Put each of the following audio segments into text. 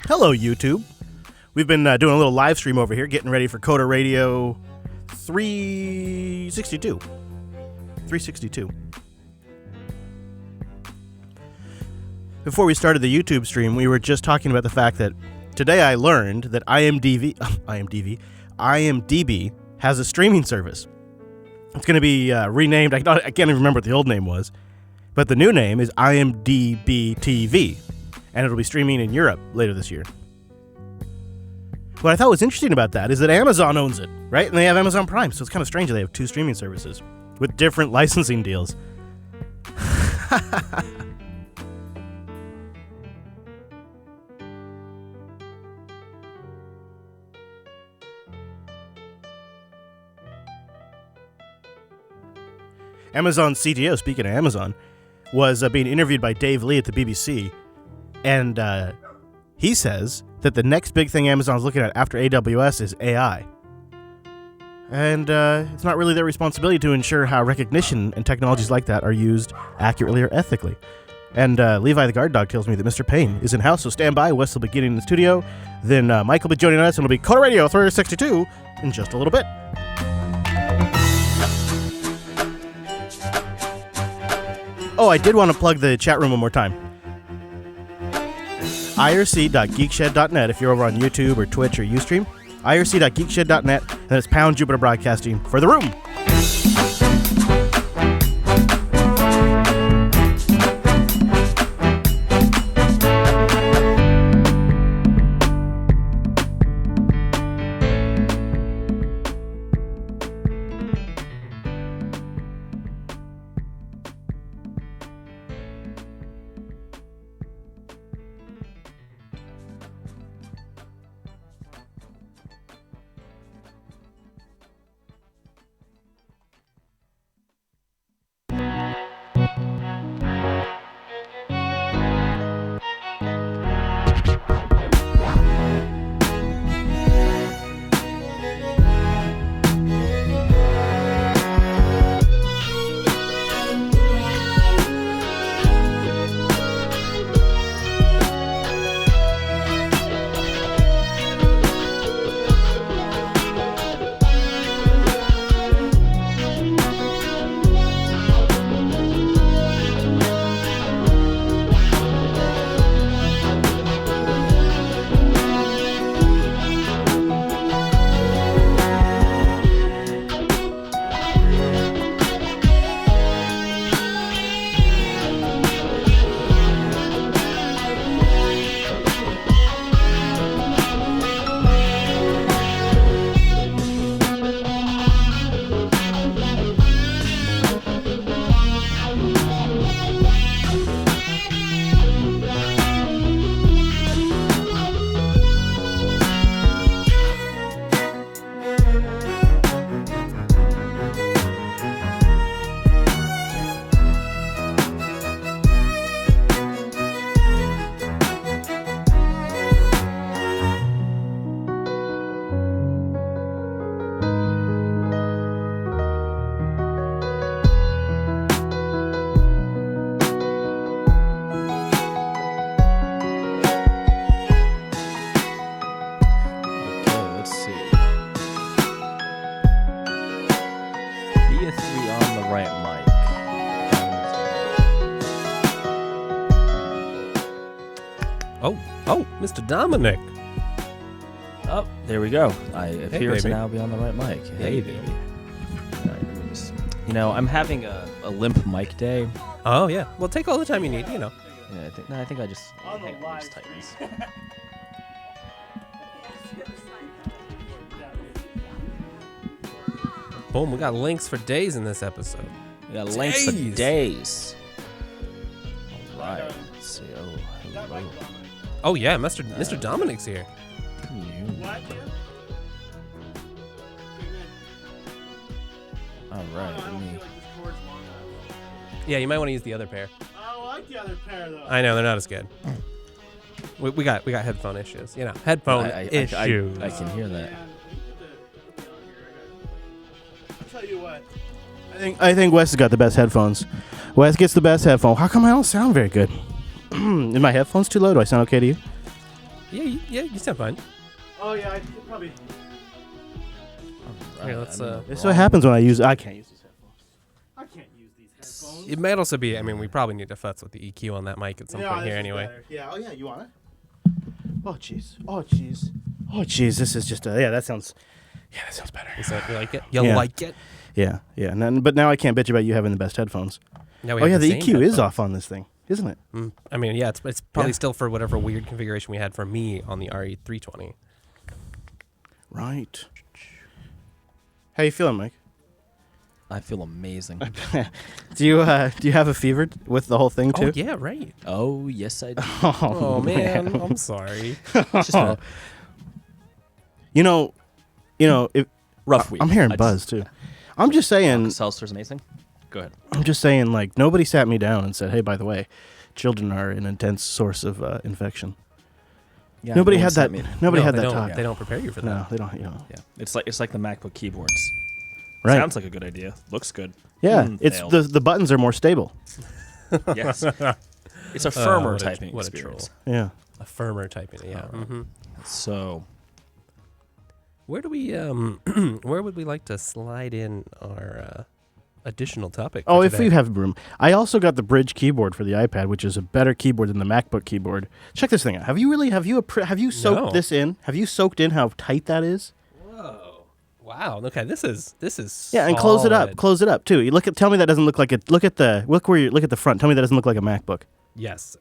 Hello, YouTube. We've been doing a little live stream over here, getting ready for Coda Radio 362. 362. Before we started the YouTube stream, we were just talking about the fact that today I learned that IMDb has a streaming service. It's going to be renamed. I can't even remember what the old name was, but the new name is IMDb TV, and it'll be streaming in Europe later this year. What I thought was interesting about that is that Amazon owns it, right? And they have Amazon Prime, so it's kind of strange that they have two streaming services with different licensing deals. Amazon CTO, speaking of Amazon, was being interviewed by Dave Lee at the BBC, and he says that the next big thing Amazon's looking at after AWS is AI. And it's not really their responsibility to ensure how recognition and technologies like that are used accurately or ethically. And Levi the guard dog tells me that Mr. Payne is in-house, so stand by. Wes will be getting in the studio. Then Mike will be joining us, and it'll be Coda Radio 362 in just a little bit. Oh, I did want to plug the chat room one more time. irc.geekshed.net if you're over on YouTube or Twitch or Ustream. irc.geekshed.net, and it's Pound Jupiter Broadcasting for the room. Mr. Dominic. Oh, there we go. I appear to baby. now be on the right mic. Hey, baby. All right, let me just, I'm having a limp mic day. Oh, yeah. Well, take all the time you need, Yeah, I think I just tightens. Boom, we got links for days in this episode. We got links for days. All right. Let's see. Oh, hello. Oh, yeah, Mr. Dominic's here. What? All right. Let me... Yeah, you might want to use the other pair. I like the other pair, though. I know, they're not as good. We got headphone issues. Headphone issues. I can hear that. I'll tell you what. I think Wes has got the best headphones. Wes gets the best headphone. How come I don't sound very good? Is my headphones too low? Do I sound okay to you? you sound fine. Oh yeah, I could probably. Here, let's. This is what happens when I can't use these headphones. I can't use these headphones. It might also be. I mean, we probably need to futz with the EQ on that mic at some point here anyway. Yeah. Oh yeah, you want it? Oh jeez. Oh jeez. Oh jeez. This is just. That sounds better. You like it? You like it? Yeah. But now I can't bitch about you having the best headphones. Now we the have the EQ is off on this thing, isn't it? I mean, yeah, it's probably still for whatever weird configuration we had for me on the RE320. Right. How you feeling, Mike? I feel amazing. Do you have a fever with the whole thing too? Oh yeah, right. Oh yes, I do. Oh man, I'm sorry. Rough week. I'm hearing buzz too. I'm just saying. Seltzer's amazing. Go ahead. I'm just saying, like, nobody sat me down and said, "Hey, by the way, children are an intense source of infection." Yeah, nobody had that. Nobody had that talk. They don't prepare you for that. No, they don't. Yeah, it's like the MacBook keyboards. Right. Sounds like a good idea. Looks good. Yeah, it's the buttons are more stable. Yes. It's a firmer typing experience. Yeah. A firmer typing. Yeah. So, where do we where would we like to slide in our additional topic? Oh, if we have room. I also got the Bridge keyboard for the iPad, which is a better keyboard than the MacBook keyboard. Check this thing out. Have you soaked this in? Have you soaked in how tight that is? Whoa! Wow. Okay, this is. Yeah, and close it up. Close it up too. You tell me that doesn't look like it. Look at the front. Tell me that doesn't look like a MacBook. Yes.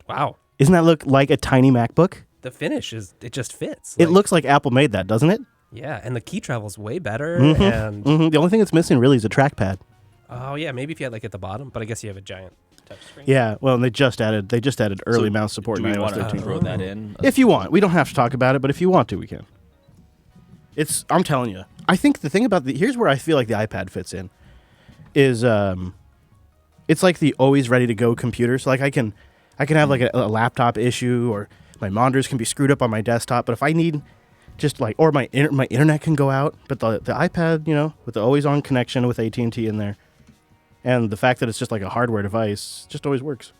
Wow. Isn't that look like a tiny MacBook? The finish it just fits. It looks like Apple made that, doesn't it? Yeah, and the key travel's way better. And the only thing that's missing really is a trackpad. Oh yeah, maybe if you had at the bottom, but I guess you have a giant touchscreen. Yeah, well, they just added early mouse support. Do we want to throw that in? If you want, we don't have to talk about it, but if you want to, we can. I'm telling you, I think the thing about here's where I feel like the iPad fits in, is it's like the always ready to go computer. So like I can have like a laptop issue, or my monitors can be screwed up on my desktop, but if I need or my internet can go out, but the iPad, with the always on connection with AT&T in there, and the fact that it's just like a hardware device just always works.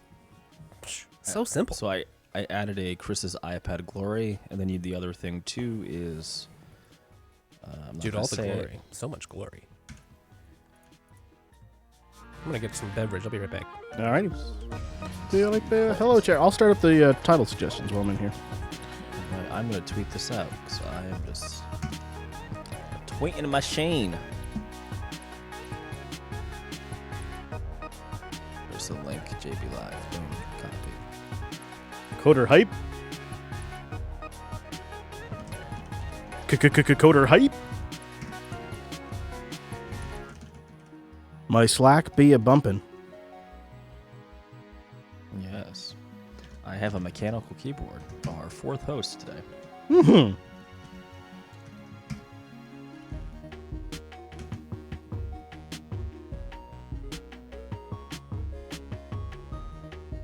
So simple. So I added a Chris's iPad Glory, and then the other thing too is dude, all the glory. So much glory. I'm going to get some beverage. I'll be right back. All right. Hello, chair. I'll start up the title suggestions while I'm in here. I'm going to tweet this out because I am just tweeting a machine. There's the link, JB Live. Boom. Copy. Coder hype. Coder hype. My Slack be a bumpin'. Yes. I have a mechanical keyboard. Our fourth host today. Mm-hmm.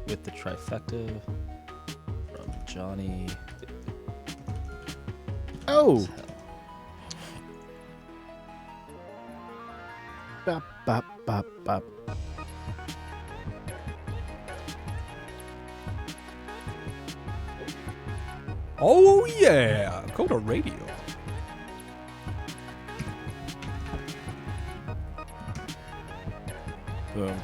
With the trifecta from Johnny. Oh. Bop, bop, bop, bop. Oh yeah, Coda Radio. Boom.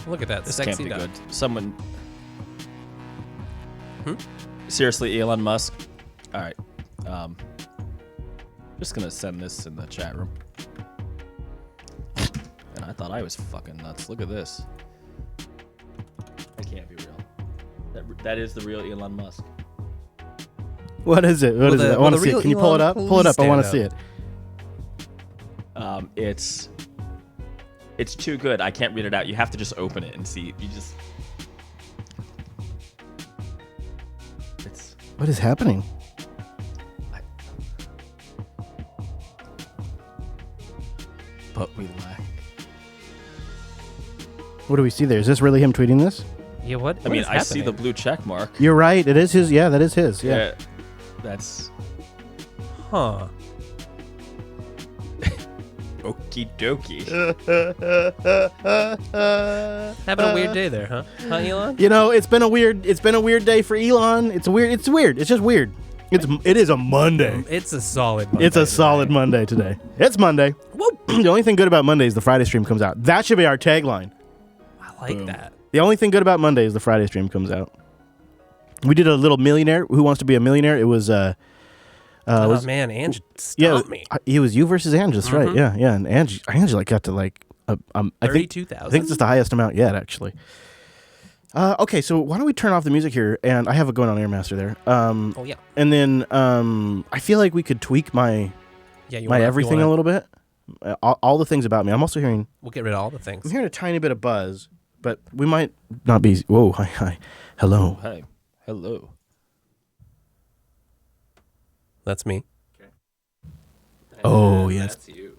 Look at that, This sexy can't be duck. good. Someone. Seriously, Elon Musk. All right. Just gonna send this in the chat room. And I thought I was fucking nuts. Look at this. That can't be real. That is the real Elon Musk. What is it? What is it? I want to see it. Can you pull it up? Pull it up. I want to see it. It's too good. I can't read it out. You have to just open it and see. What is happening? But we lack. What do we see there? Is this really him tweeting this? Yeah, what? I mean, I see the blue check mark. You're right. It is his. Yeah, that is his. Yeah. That's. Huh. Okie dokie. Having a weird day there, huh? Huh, Elon? You know, it's been a weird day for Elon. It's weird. It's just weird. It is a Monday. It's a solid Monday. It's a solid Monday today. It's Monday. Whoop. The only thing good about Monday is the Friday stream comes out. That should be our tagline. I like Boom. that. The only thing good about Monday is the Friday stream comes out. We did a little millionaire. Who wants to be a millionaire? It was Oh, man, Ange yeah, stopped me. it was you versus Ange. That's right. Yeah, yeah. And Ange like got to like I think 32,000. I think it's the highest amount yet, actually. Okay, so why don't we turn off the music here? And I have it going on Airmaster there. Oh yeah. And then I feel like we could tweak my everything a little bit. All the things about me. I'm also hearing. We'll get rid of all the things. I'm hearing a tiny bit of buzz, but we might not be. Whoa, hi, hello. Hi. Hello. That's me. Okay. Oh, yes. That's you.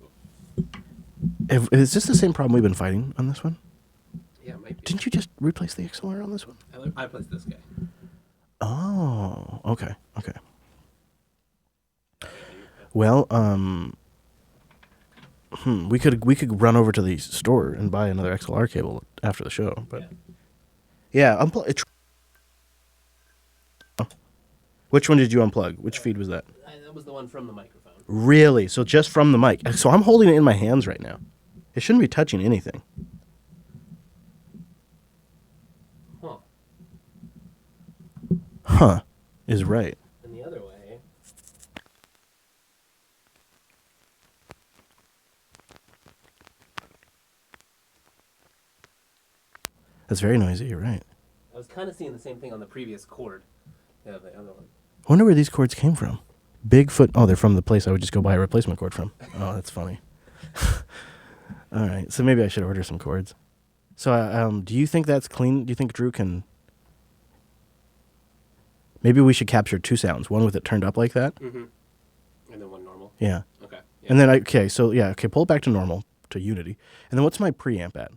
Is this the same problem we've been fighting on this one? Yeah, it might be. Didn't you just replace the XLR on this one? I placed this guy. Oh, okay. Well, we could run over to the store and buy another XLR cable after the show, but yeah, Which one did you unplug? Which feed was that? That was the one from the microphone. Really? So just from the mic. So I'm holding it in my hands right now. It shouldn't be touching anything. Huh. Huh. Is right. And the other way. That's very noisy. You're right. I was kind of seeing the same thing on the previous cord. Yeah, the other one. I wonder where these cords came from. Bigfoot. Oh, they're from the place I would just go buy a replacement cord from. Oh, that's funny. All right. So maybe I should order some cords. So do you think that's clean? Do you think Drew can... Maybe we should capture two sounds. One with it turned up like that. Mm-hmm. And then one normal. Yeah. Okay. Yeah. And then, pull it back to normal, to unity. And then what's my preamp at?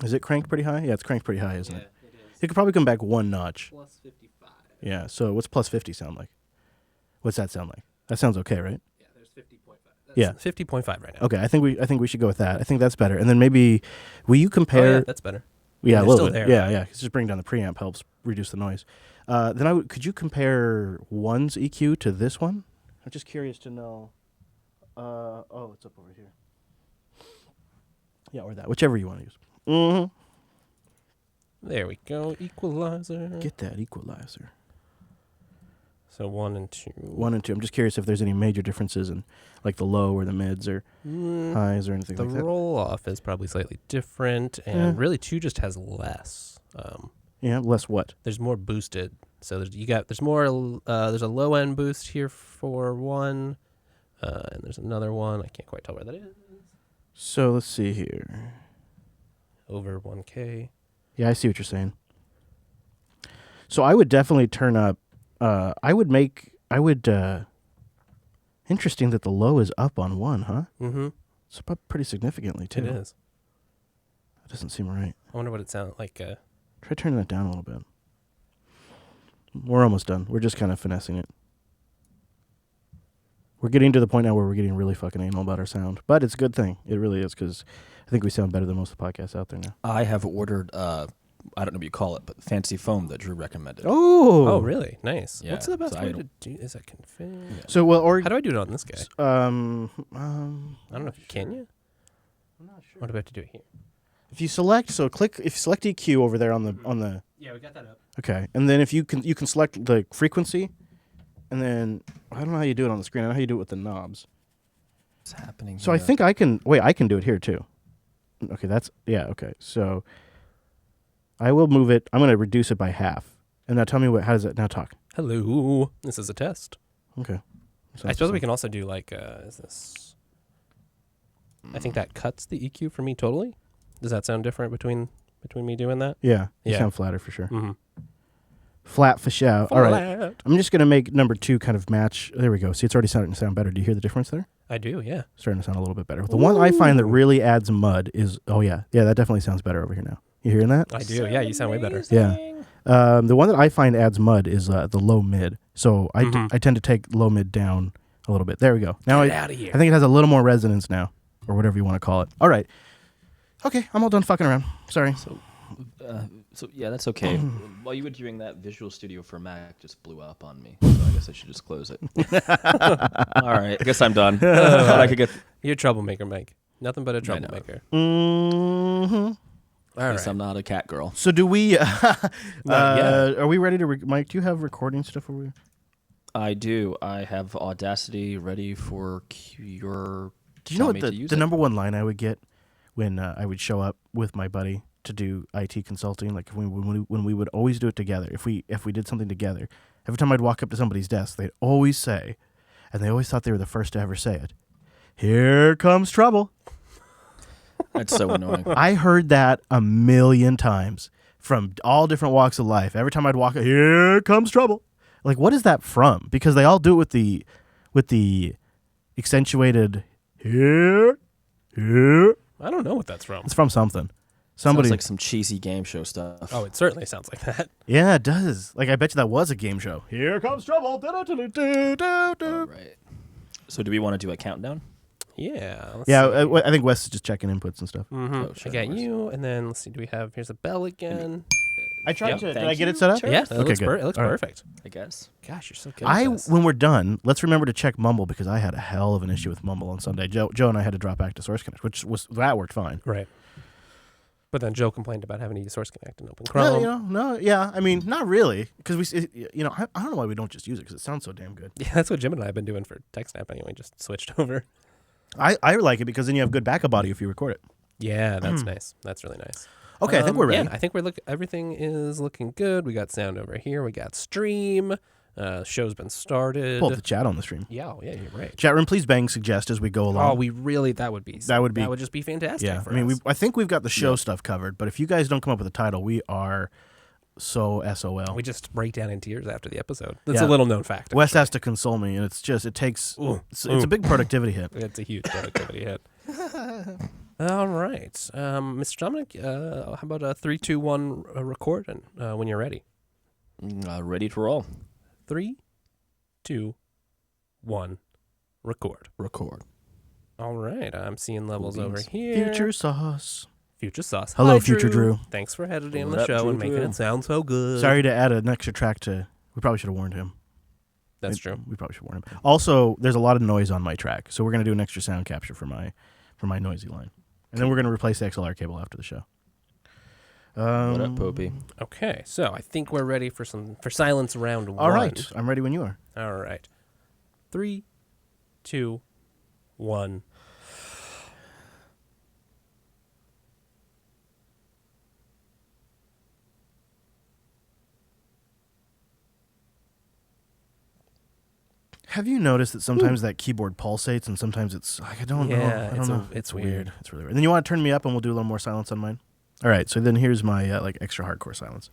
Is it cranked pretty high? Yeah, it's cranked pretty high, isn't it? It is. It could probably come back one notch. Plus 55. Yeah, so what's plus 50 sound like? What's that sound like? That sounds okay, right? Yeah, there's 50.5. Yeah. 50.5 right now. Okay, I think we should go with that. I think that's better. And then maybe, will you compare... Oh, yeah, that's better. Yeah, a They're little still bit. there. Yeah. Just bring down the preamp helps reduce the noise. Then could you compare one's EQ to this one? I'm just curious to know. It's up over here. Yeah, or that, whichever you want to use. Mm-hmm. There we go. Equalizer. Get that equalizer. So 1 and 2. 1 and 2. I'm just curious if there's any major differences in like the low or the mids or highs or anything The like that. roll off is probably slightly different, and really 2 just has less. Yeah, less what? There's more boosted. So there's more. There's a low end boost here for 1, and there's another one. I can't quite tell where that is. So let's see here. Over 1K. Yeah, I see what you're saying. So I would definitely turn up. Interesting that the low is up on 1, huh? Mm-hmm. It's up pretty significantly too. It is. That doesn't seem right. I wonder what it sounded like. Try turning that down a little bit. We're almost done. We're just kind of finessing it. We're getting to the point now where we're getting really fucking anal about our sound. But it's a good thing. It really is, because I think we sound better than most of the podcasts out there now. I have ordered, I don't know what you call it, but fancy foam that Drew recommended. Oh, really? Nice. Yeah, What's the best so way to do? Is that config? Yeah. So, well, or... How do I do it on this guy? I I don't know. Can you? I'm not sure. What do I have to do it here? If you select EQ over there on the Yeah, we got that up. okay, and then if you can select the frequency, and then I don't know how you do it on the screen. I know how you do it with the knobs. What's happening So here? I think I can do it here too. Okay, okay. So I will move it. I'm going to reduce it by half. And now tell me how does it now talk? Hello. This is a test. Okay. I suppose we can also do like, is this? I think that cuts the EQ for me totally. Does that sound different between me doing that? Yeah, you Yeah. sound flatter for sure. Mm-hmm. Flat for show. All right. I'm just going to make number 2 kind of match. There we go. See, it's already starting to sound better. Do you hear the difference there? I do, yeah. Starting to sound a little bit better. The one I find that really adds mud is, yeah, that definitely sounds better over here now. You hearing that? I do, yeah. You sound way better. Yeah. The one that I find adds mud is the low mid. So I tend to take low mid down a little bit. There we go. Now Get outta here. I think it has a little more resonance now, or whatever you want to call it. All right. Okay, I'm all done fucking around. Sorry. So yeah, that's okay. While you were doing that, Visual Studio for Mac just blew up on me. So I guess I should just close it. All right, I guess I'm done. I could get. You're a troublemaker, Mike. Nothing but a troublemaker. Mm-hmm. All Guess right. I'm not a cat girl. So do we? yet. Are we ready to? Mike, do you have recording stuff? Over here? I do. I have Audacity ready for your. Do you know what to use the it. number one line I would get when I would show up with my buddy to do IT consulting? Like when we would always do it together. If we did something together, every time I'd walk up to somebody's desk, they'd always say, and they always thought they were the first to ever say it, "Here comes trouble." That's so annoying. I heard that a million times from all different walks of life. Every time I'd walk, "Here comes trouble." Like, what is that from? Because they all do it with the accentuated here. I don't know what that's from. It's from something. Sounds Somebody. like some cheesy game show stuff. Oh, it certainly sounds like that. Yeah, it does. Like, I bet you that was a game show. Here comes trouble. All right. So do we want to do a countdown? Yeah. Let's Yeah, see. I think Wes is just checking inputs and stuff. Mm-hmm. Oh, sure, I got no worries. you, and then let's see. Do we have? Here's a bell again. I tried Yep, to. Did thank I get you. it set up? Sure. Yeah, that Okay, looks, good. it looks All right. perfect. I guess. Gosh, you're so good. at this. When we're done, let's remember to check Mumble because I had a hell of an issue with Mumble on Sunday. Joe and I had to drop back to Source Connect, that worked fine. Right. But then Joe complained about having to use Source Connect and Open No, Chrome. I mean, not really, because I don't know why we don't just use it because it sounds so damn good. Yeah, that's what Jim and I have been doing for TechSnap anyway. Just switched over. I like it because then you have good backup audio if you record it. Yeah, that's nice. That's really nice. Okay, I think we're ready. Yeah, I think everything is looking good. We got sound over here. We got stream. Show's been started. Pull up the chat on the stream. Yeah, you're right. Chat room, please bang suggest as we go along. Oh, that would just be fantastic. Yeah, for I mean, us. I think we've got the show stuff covered, but if you guys don't come up with a title, we are so SOL. We just break down in tears after the episode. That's Yeah. a little known fact. Wes has to console me, and it takes it's a big productivity hit. It's a huge productivity hit. All right, Mr. Dominic, how about a 3, 2, 1 record, and when you're ready. Ready to roll. 3, 2, 1, record. Record. All right, I'm seeing levels Cool over beans. here. Future sauce. Future Sauce. Hello, Hi, Future Drew. Thanks for editing What the up, show Drew and making Drew? it sound so good. Sorry to add an extra track to. We probably should have warned him. That's true. We probably should warn him. Also, there's a lot of noise on my track, so we're gonna do an extra sound capture for my noisy line, and then we're gonna replace the XLR cable after the show. What up, Popey? Okay, so I think we're ready for silence round 1. All right, I'm ready when you are. All right. 3, 2, 1. Have you noticed that sometimes that keyboard pulsates and sometimes it's like I don't know. Yeah, I don't know. it's weird. It's really weird. And then you want to turn me up and we'll do a little more silence on mine. All right, so then here's my like extra hardcore silence.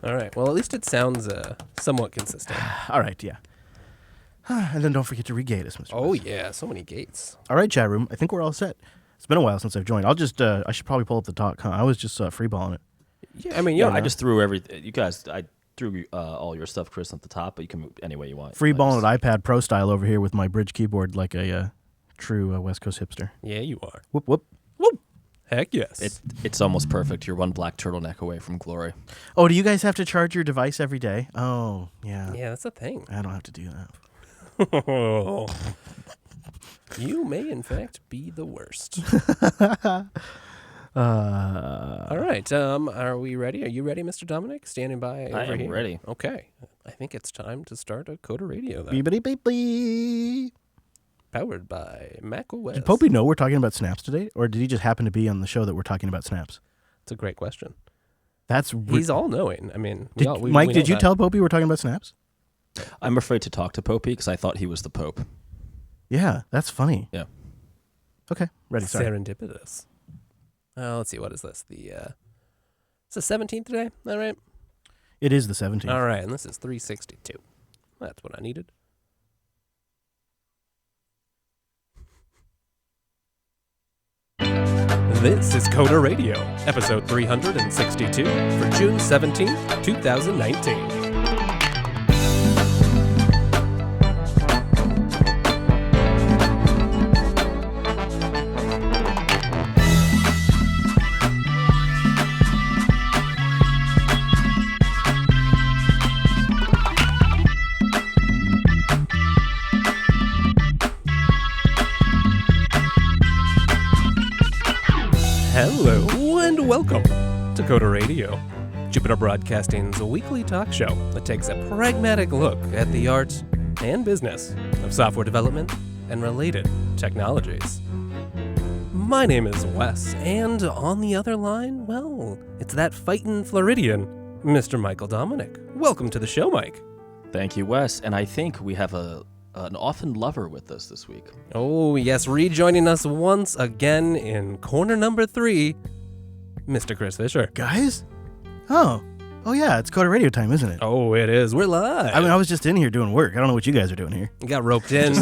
All right. Well, at least it sounds somewhat consistent. All right, yeah. And then don't forget to regate us, Mr. Oh, West. yeah. So many gates. All right, chat room. I think we're all set. It's been a while since I've joined. I'll just I should probably pull up the talk. I was just freeballing it. Yeah, I mean, Yeah, yeah. I just threw everything. You guys, I threw all your stuff, Chris, at the top, but you can move any way you want. Freeballing it iPad Pro style over here with my bridge keyboard like a true West Coast hipster. Yeah, you are. Whoop, whoop. Heck yes. It's almost perfect. You're one black turtleneck away from glory. Oh, do you guys have to charge your device every day? Oh, yeah. Yeah, that's a thing. I don't have to do that. You may, in fact, be the worst. All right. Are we ready? Are you ready, Mr. Dominic? Standing by over I am here? ready. Okay. I think it's time to start a Coda Radio then. Beepity beep beep. Powered by macOS. Did Popey know we're talking about snaps today, or did he just happen to be on the show that we're talking about snaps? It's a great question. That's He's all knowing. I mean, we Mike, know did you that. tell Popey we're talking about snaps? I'm afraid to talk to Popey because I thought he was the Pope. Yeah, that's funny. Yeah. Okay, ready. Sorry. Serendipitous. Let's see. What is this? It's the 17th today. Is that right? It is the 17th. All right. And this is 362. That's what I needed. This is Coda Radio, episode 362 for June 17th, 2019. Hello and welcome to Coda Radio, Jupiter Broadcasting's weekly talk show that takes a pragmatic look at the art and business of software development and related technologies. My name is Wes, and on the other line, well, it's that fightin' Floridian, Mr. Michael Dominic. Welcome to the show, Mike. Thank you, Wes. And I think we have an often lover with us this week. Oh, yes, rejoining us once again in corner number 3, Mr. Chris Fisher. Guys? Oh yeah, it's Coda Radio time, isn't it? Oh, it is. We're live. I mean, I was just in here doing work. I don't know what you guys are doing here. You got roped in,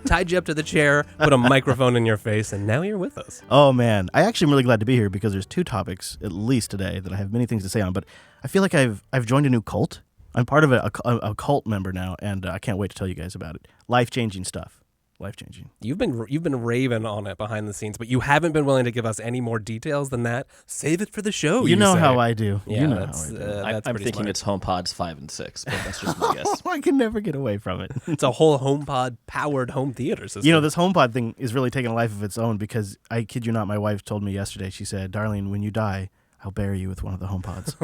tied you up to the chair, put a microphone in your face, and now you're with us. Oh man, I actually am really glad to be here because there's 2 topics at least today that I have many things to say on. But I feel like I've joined a new cult. I'm part of a cult member now, and I can't wait to tell you guys about it. Life-changing stuff. Life-changing. You've been raving on it behind the scenes, but you haven't been willing to give us any more details than that. Save it for the show. You know say. how I do. Yeah, you know that's, how I do. that's I'm pretty thinking smart. it's HomePods 5 and 6, but that's just my guess. I can never get away from it. It's a whole HomePod powered home theater system. You know, this HomePod thing is really taking a life of its own because I kid you not, my wife told me yesterday. She said, "Darling, when you die, I'll bury you with one of the HomePods."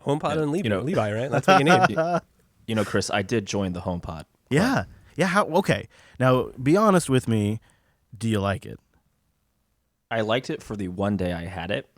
HomePod and Levi, you know- Levi, right? That's what you need. You know, Chris, I did join the HomePod. Yeah. Yeah. How? Okay. Now, be honest with me. Do you like it? I liked it for the one day I had it,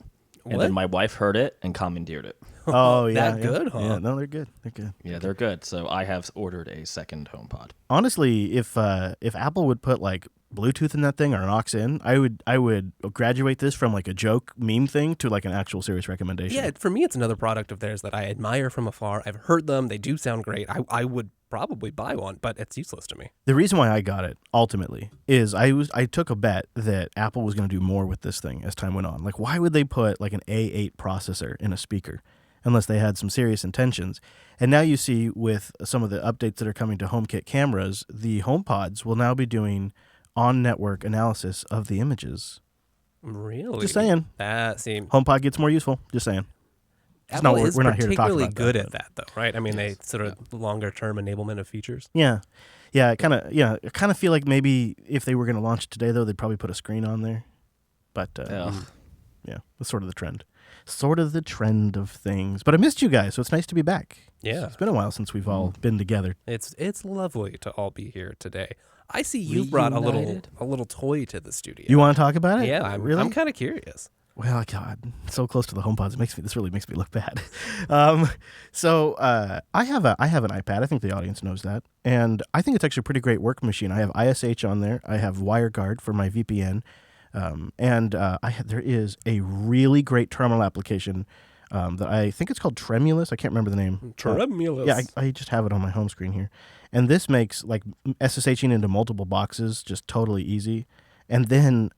and What? then my wife heard it and commandeered it. Oh, yeah. That yeah. good, huh? Yeah. No, they're good. They're good. Yeah, they're good. So I have ordered a second HomePod. Honestly, if Apple would put like Bluetooth in that thing or an aux in, I would graduate this from like a joke meme thing to like an actual serious recommendation. Yeah, for me, it's another product of theirs that I admire from afar. I've heard them. They do sound great. I would probably buy one, but it's useless to me. The reason why I got it ultimately is I took a bet that Apple was going to do more with this thing as time went on. Like, why would they put like an A8 processor in a speaker unless they had some serious intentions? And now you see with some of the updates that are coming to HomeKit cameras, the HomePods will now be doing on-network analysis of the images. Really? Just saying. That seems. HomePod gets more useful. Just saying. It's Apple not, is we're not here to talk particularly about good that, at that, though, right? I mean, they sort of longer-term enablement of features. Yeah. I kind of feel like maybe if they were going to launch it today, though, they'd probably put a screen on there. But yeah, that's sort of the trend. Sort of the trend of things. But I missed you guys, so it's nice to be back. Yeah. It's been a while since we've all been together. It's lovely to all be here today. I see you brought a little toy to the studio. You want to talk about it? Yeah, I'm really. I'm kind of curious. Well, God, so close to the HomePods. This really makes me look bad. So I have an iPad. I think the audience knows that, and I think it's actually a pretty great work machine. I have ISH on there. I have WireGuard for my VPN, and there is a really great terminal application that I think it's called Tremulous. I can't remember the name. Tremulous. Yeah, I just have it on my home screen here, and this makes like SSHing into multiple boxes just totally easy. And then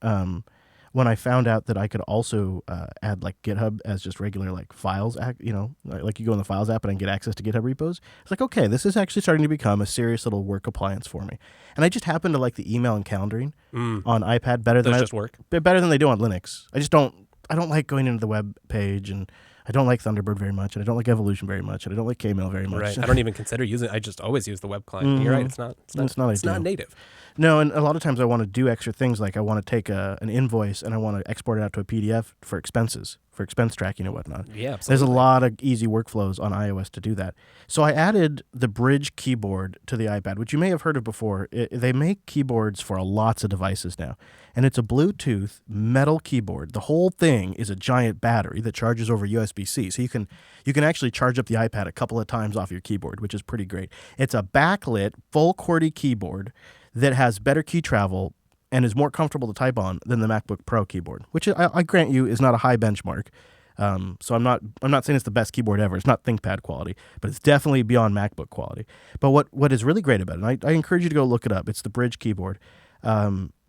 when I found out that I could also add like GitHub as just regular like files, like you go in the Files app and I can get access to GitHub repos, it's like, okay, this is actually starting to become a serious little work appliance for me. And I just happen to like the email and calendaring on iPad better than Those just work. better than they do on Linux. I don't like going into the web page, and I don't like Thunderbird very much, and I don't like Evolution very much, and I don't like Kmail very much. Right. I don't even consider using it. I just always use the web client. You're right. It's not ideal. native. No, and a lot of times I want to do extra things, like I want to take an invoice and I want to export it out to a PDF for expenses, for expense tracking and whatnot. Yeah, absolutely. There's a lot of easy workflows on iOS to do that. So I added the Bridge keyboard to the iPad, which you may have heard of before. They make keyboards for lots of devices now, and it's a Bluetooth metal keyboard. The whole thing is a giant battery that charges over USB-C, so you can actually charge up the iPad a couple of times off your keyboard, which is pretty great. It's a backlit, full QWERTY keyboard that has better key travel and is more comfortable to type on than the MacBook Pro keyboard, which I grant you is not a high benchmark. So I'm not saying it's the best keyboard ever. It's not ThinkPad quality, but it's definitely beyond MacBook quality. But what is really great about it, and I encourage you to go look it up. It's the Bridge keyboard.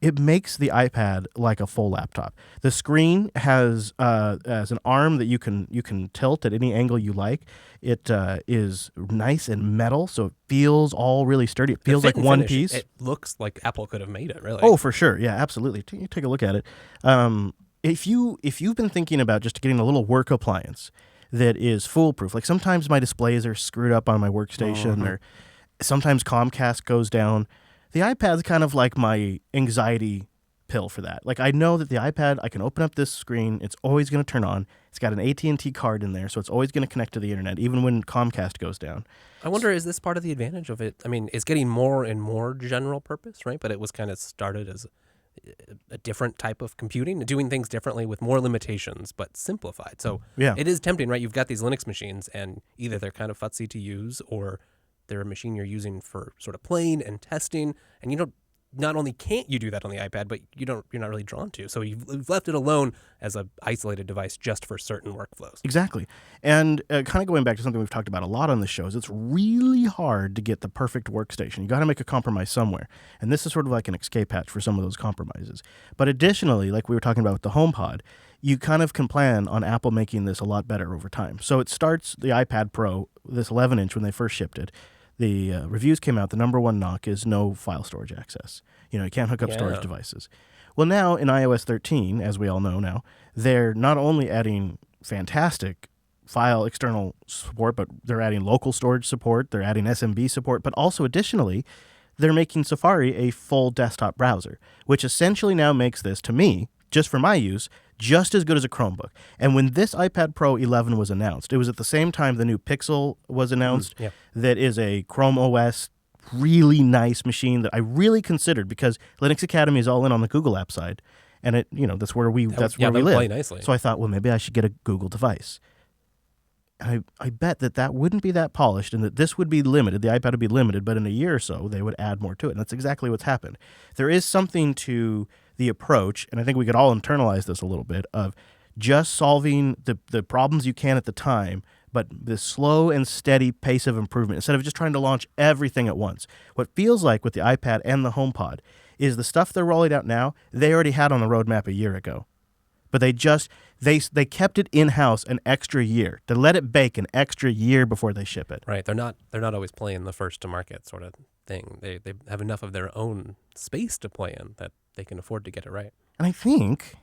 it makes the iPad like a full laptop. The screen has an arm that you can tilt at any angle you like. It is nice and metal, so it feels all really sturdy. It feels like one piece. It looks like Apple could have made it, really. Oh, for sure. Yeah, absolutely. Take a look at it. If you've been thinking about just getting a little work appliance that is foolproof, like sometimes my displays are screwed up on my workstation, or sometimes Comcast goes down. The iPad's kind of like my anxiety pill for that. Like I know that the iPad, I can open up this screen, it's always going to turn on. It's got an AT&T card in there, so it's always going to connect to the internet, even when Comcast goes down. I wonder, is this part of the advantage of it? I mean, it's getting more and more general purpose, right? But it was kind of started as a different type of computing, doing things differently with more limitations, but simplified. So it is tempting, right? You've got these Linux machines, and either they're kind of futzy to use, or they're a machine you're using for sort of playing and testing, and you don't. Not only can't you do that on the iPad, but you're not really drawn to. So you've left it alone as an isolated device just for certain workflows. Exactly. And kind of going back to something we've talked about a lot on the show, is it's really hard to get the perfect workstation. You got to make a compromise somewhere. And this is sort of like an escape hatch for some of those compromises. But additionally, like we were talking about with the HomePod, you kind of can plan on Apple making this a lot better over time. So it starts the iPad Pro, this 11-inch when they first shipped it. The reviews came out, the number one knock is no file storage access. You can't hook up storage devices. Well, now in iOS 13, as we all know now, they're not only adding fantastic file external support, but they're adding local storage support, they're adding SMB support, but also additionally, they're making Safari a full desktop browser, which essentially now makes this, to me, just for my use, just as good as a Chromebook. And when this iPad Pro 11 was announced, it was at the same time the new Pixel was announced. That is a Chrome OS, really nice machine that I really considered, because Linux Academy is all in on the Google app side, and that's where we live. Play nicely. So I thought, well, maybe I should get a Google device. And I bet that wouldn't be that polished, and that this would be limited. The iPad would be limited, but in a year or so, they would add more to it. And that's exactly what's happened. There is something to the approach, and I think we could all internalize this a little bit, of just solving the problems you can at the time, but the slow and steady pace of improvement, instead of just trying to launch everything at once. What feels like with the iPad and the HomePod is the stuff they're rolling out now, they already had on the roadmap a year ago. But they kept it in-house an extra year. They let it bake an extra year before they ship it. Right. They're not always playing the first to market sort of thing. They have enough of their own space to play in that they can afford to get it right. And I think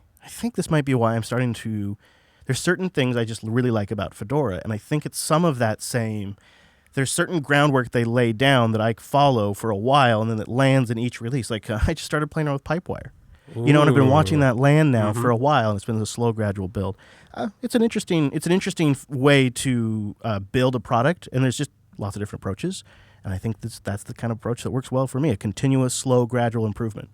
this might be why I'm starting to. There's certain things I just really like about Fedora, and I think it's some of that same. There's certain groundwork they lay down that I follow for a while, and then it lands in each release. Like I just started playing around with Pipewire. And I've been watching that land now for a while, and it's been a slow, gradual build. It's an interesting way to build a product, and there's just lots of different approaches. And I think that's the kind of approach that works well for me, a continuous, slow, gradual improvement.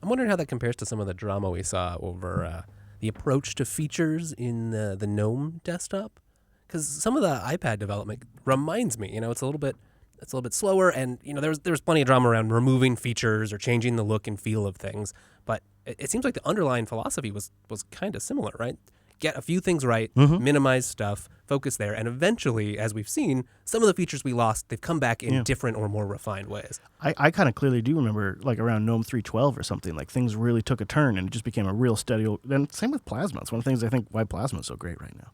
I'm wondering how that compares to some of the drama we saw over the approach to features in the GNOME desktop. Because some of the iPad development reminds me, it's a little bit slower, and there's plenty of drama around removing features or changing the look and feel of things. But it seems like the underlying philosophy was kind of similar, right? Get a few things right, minimize stuff, focus there, and eventually, as we've seen, some of the features we lost, they've come back in different or more refined ways. I kind of clearly do remember, like around GNOME 3.12 or something, like things really took a turn and it just became a real steady. And same with Plasma. It's one of the things I think why Plasma is so great right now.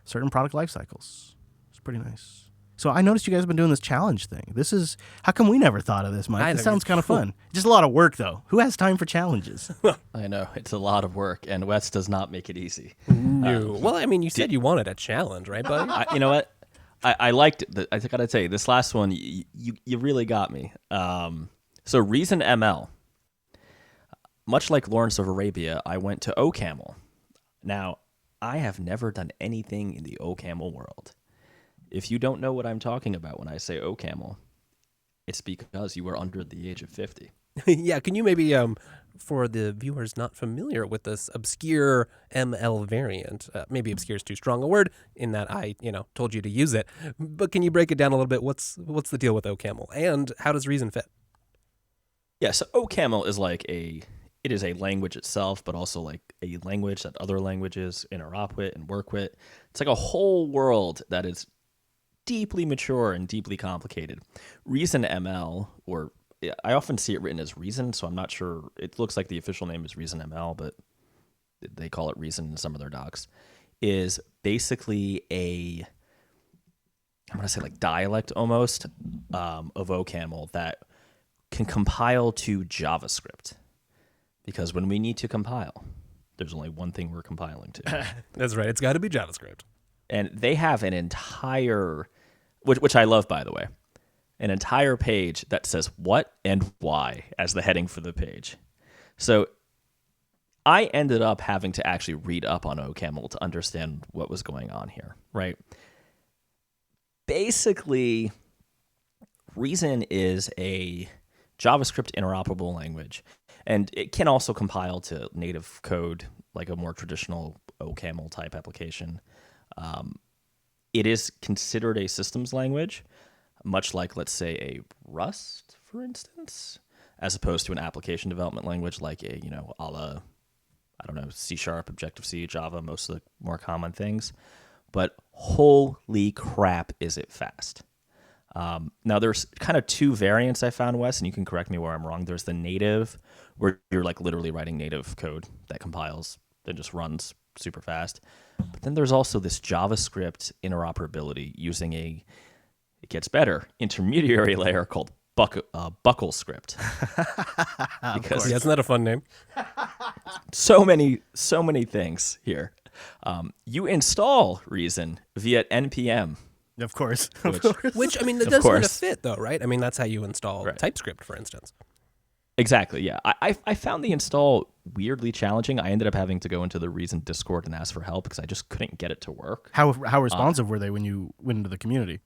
Certain product life cycles. It's pretty nice. So I noticed you guys have been doing this challenge thing. how come we never thought of this, Mike? It sounds kind of fun. Just a lot of work, though. Who has time for challenges? I know. It's a lot of work, and Wes does not make it easy. No. Well, I mean, you said you wanted a challenge, right, buddy? You know what? I liked it. I got to tell you, this last one, you really got me. So Reason ML, much like Lawrence of Arabia, I went to OCaml. Now, I have never done anything in the OCaml world. If you don't know what I'm talking about when I say OCaml, it's because you are under the age of 50. Yeah, can you maybe, for the viewers not familiar with this obscure ML variant, maybe obscure is too strong a word in that I, told you to use it, but can you break it down a little bit? What's the deal with OCaml, and how does Reason fit? Yeah, so OCaml is it is a language itself, but also like a language that other languages interop with and work with. It's like a whole world that is deeply mature and deeply complicated. Reason ML, or I often see it written as Reason, so I'm not sure. It looks like the official name is Reason ML, but they call it Reason in some of their docs. Is basically I'm going to say like dialect almost of OCaml that can compile to JavaScript. Because when we need to compile, there's only one thing we're compiling to. That's right. It's got to be JavaScript. And they have an entire, which I love, by the way, an entire page that says what and why as the heading for the page. So I ended up having to actually read up on OCaml to understand what was going on here, right? Basically, Reason is a JavaScript interoperable language, and it can also compile to native code, like a more traditional OCaml type application. It is considered a systems language, much like, let's say, a Rust, for instance, as opposed to an application development language like a, a la, I don't know, C#, Objective-C, Java, most of the more common things. But holy crap, is it fast. Now, there's kind of two variants I found, Wes, and you can correct me where I'm wrong. There's the native, where you're like literally writing native code that compiles, then just runs super fast. But then there's also this JavaScript interoperability using it gets better, intermediary layer called buckle script. Because Yeah, isn't that a fun name? so many things here. You install Reason via npm. Of course. Which, I mean, that Of does sort of course. fit, though, right? I mean, that's how you install Right. TypeScript, for instance. Exactly, yeah. I found the install weirdly challenging. I ended up having to go into the Reason Discord and ask for help because I just couldn't get it to work. How responsive were they when you went into the community?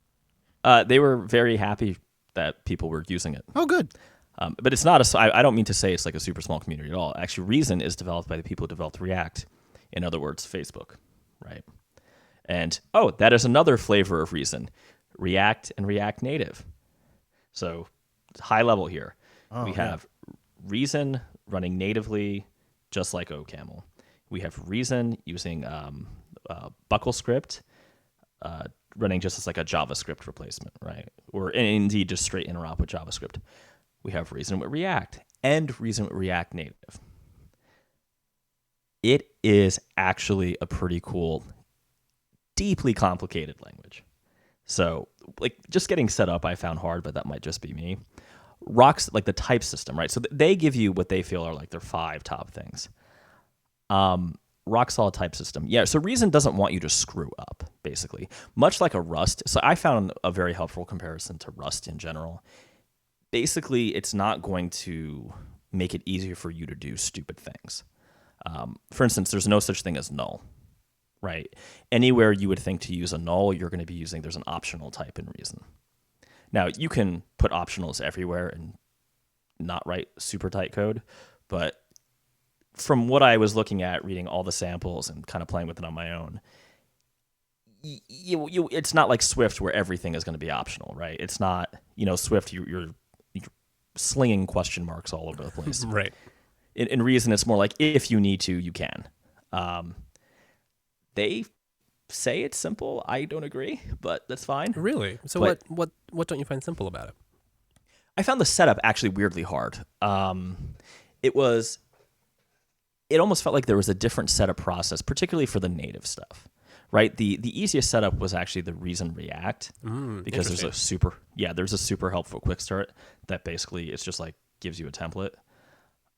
They were very happy that people were using it. Oh, good. But it's not I don't mean to say it's like a super small community at all. Actually, Reason is developed by the people who developed React. In other words, Facebook, right? And, that is another flavor of Reason, React and React Native. So it's high level here. We have Reason running natively, just like OCaml. We have Reason using buckle script, running just as like a JavaScript replacement, right? Or indeed just straight interop with JavaScript. We have Reason with React and Reason with React Native. It is actually a pretty cool, deeply complicated language. So, like, just getting set up I found hard, but that might just be me. Rock's like the type system, right? So they give you what they feel are like their 5 top things. Rock solid type system. Yeah, so Reason doesn't want you to screw up, basically. Much like a Rust. So I found a very helpful comparison to Rust in general. Basically, it's not going to make it easier for you to do stupid things. For instance, there's no such thing as null, right? Anywhere you would think to use a null, you're going to be using, there's an optional type in Reason. Now, you can put optionals everywhere and not write super tight code, but from what I was looking at, reading all the samples and kind of playing with it on my own, it's not like Swift where everything is going to be optional, right? It's not, Swift, you're slinging question marks all over the place. Right. In Reason, it's more like if you need to, you can. They say it's simple. I don't agree, but that's fine. Really? So But- what don't you find simple about it? I found the setup actually weirdly hard. It almost felt like there was a different setup process, particularly for the native stuff, right? The easiest setup was actually the Reason React because there's a super helpful quick start that basically it's just like gives you a template.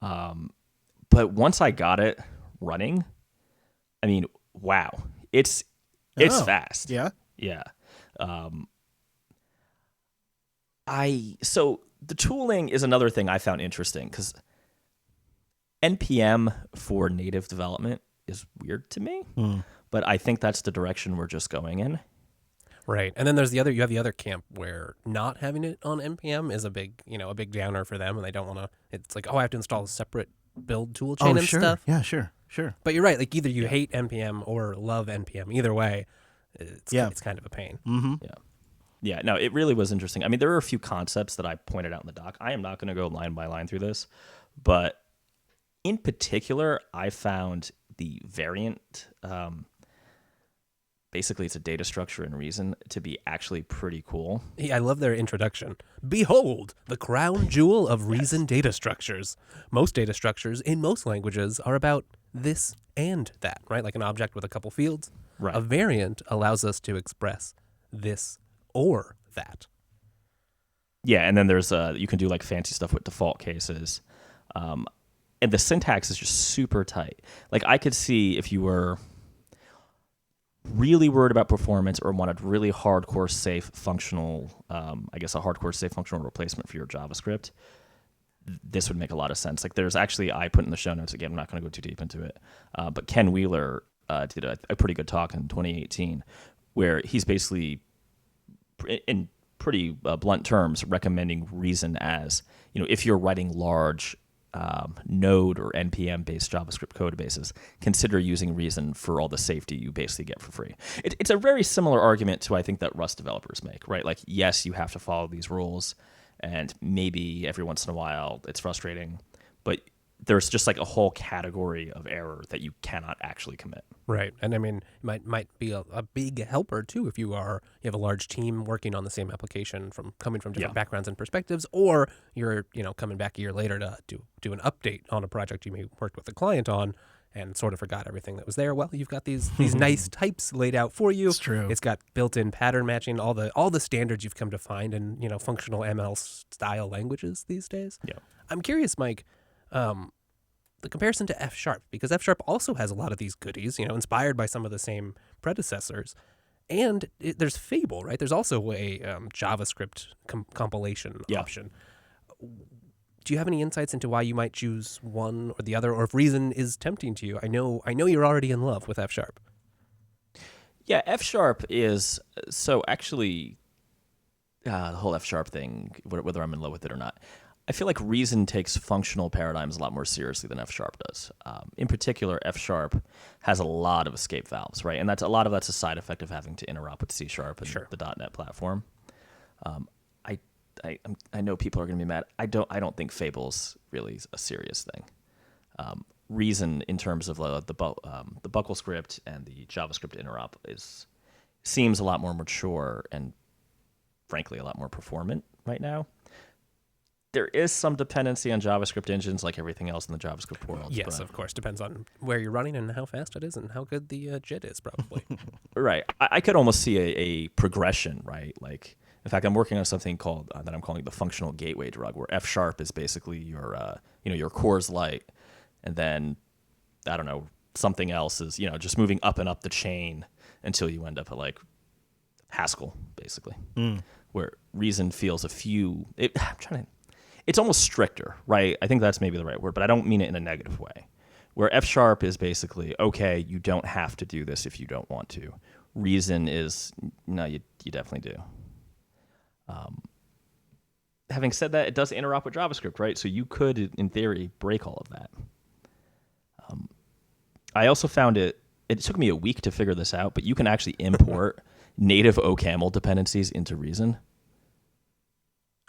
But once I got it running, I mean, wow, it's fast. Yeah. Yeah. So the tooling is another thing I found interesting because NPM for native development is weird to me, but I think that's the direction we're just going in. Right. And then you have the other camp where not having it on NPM is a big downer for them, and they don't want to, it's like, I have to install a separate build tool chain and sure. stuff. Yeah, sure. But you're right, like either you hate NPM or love NPM. Either way, it's kind of a pain. Mm-hmm. Yeah, no, it really was interesting. I mean, there are a few concepts that I pointed out in the doc. I am not going to go line by line through this, but in particular, I found the variant basically it's a data structure in Reason to be actually pretty cool. Yeah, I love their introduction. Behold, the crown jewel of Reason data structures. Most data structures in most languages are about this and that, right? Like an object with a couple fields. Right. A variant allows us to express this or that. Yeah, and then there's you can do like fancy stuff with default cases. And the syntax is just super tight. Like I could see if you were really worried about performance or wanted really hardcore safe functional, I guess a hardcore safe functional replacement for your JavaScript, this would make a lot of sense. Like there's actually, I put in the show notes, again, I'm not going to go too deep into it, but Ken Wheeler did a pretty good talk in 2018 where he's basically, in pretty blunt terms, recommending Reason as, if you're writing large Node or NPM-based JavaScript code bases, consider using Reason for all the safety you basically get for free. It's a very similar argument to I think that Rust developers make, right? Like, yes, you have to follow these rules, and maybe every once in a while it's frustrating, but there's just like a whole category of error that you cannot actually commit. Right. And I mean, it might be a big helper too if you have a large team working on the same application coming from different backgrounds and perspectives, or you're, coming back a year later to do an update on a project you may worked with a client on and sort of forgot everything that was there. Well, you've got these nice types laid out for you. It's true. It's got built-in pattern matching, all the standards you've come to find in, functional ML style languages these days. Yeah. I'm curious, Mike, the comparison to F#, because F# also has a lot of these goodies, inspired by some of the same predecessors. And there's Fable, right? There's also a JavaScript compilation option. Do you have any insights into why you might choose one or the other, or if Reason is tempting to you? I know you're already in love with F#. Yeah, F# is, so actually, the whole F# thing, whether I'm in love with it or not, I feel like Reason takes functional paradigms a lot more seriously than F# does. In particular, F# has a lot of escape valves, right? And a lot of that's a side effect of having to interop with C# and the .NET platform. I know people are going to be mad. I don't think Fable's really a serious thing. Reason, in terms of the buckle script and the JavaScript interop, seems a lot more mature and, frankly, a lot more performant right now. There is some dependency on JavaScript engines like everything else in the JavaScript world. Yes, of course. Depends on where you're running and how fast it is and how good the JIT is, probably. Right. I could almost see a progression, right? Like, in fact, I'm working on something called that I'm calling the functional gateway drug, where F# is basically your Coors Light, and then, I don't know, something else is, just moving up and up the chain until you end up at like Haskell, basically, where Reason feels it's almost stricter, right? I think that's maybe the right word, but I don't mean it in a negative way. Where F# is basically, okay, you don't have to do this if you don't want to. Reason is, no, you definitely do. Having said that, it does interop with JavaScript, right? So you could, in theory, break all of that. I also found it took me a week to figure this out, but you can actually import native OCaml dependencies into Reason.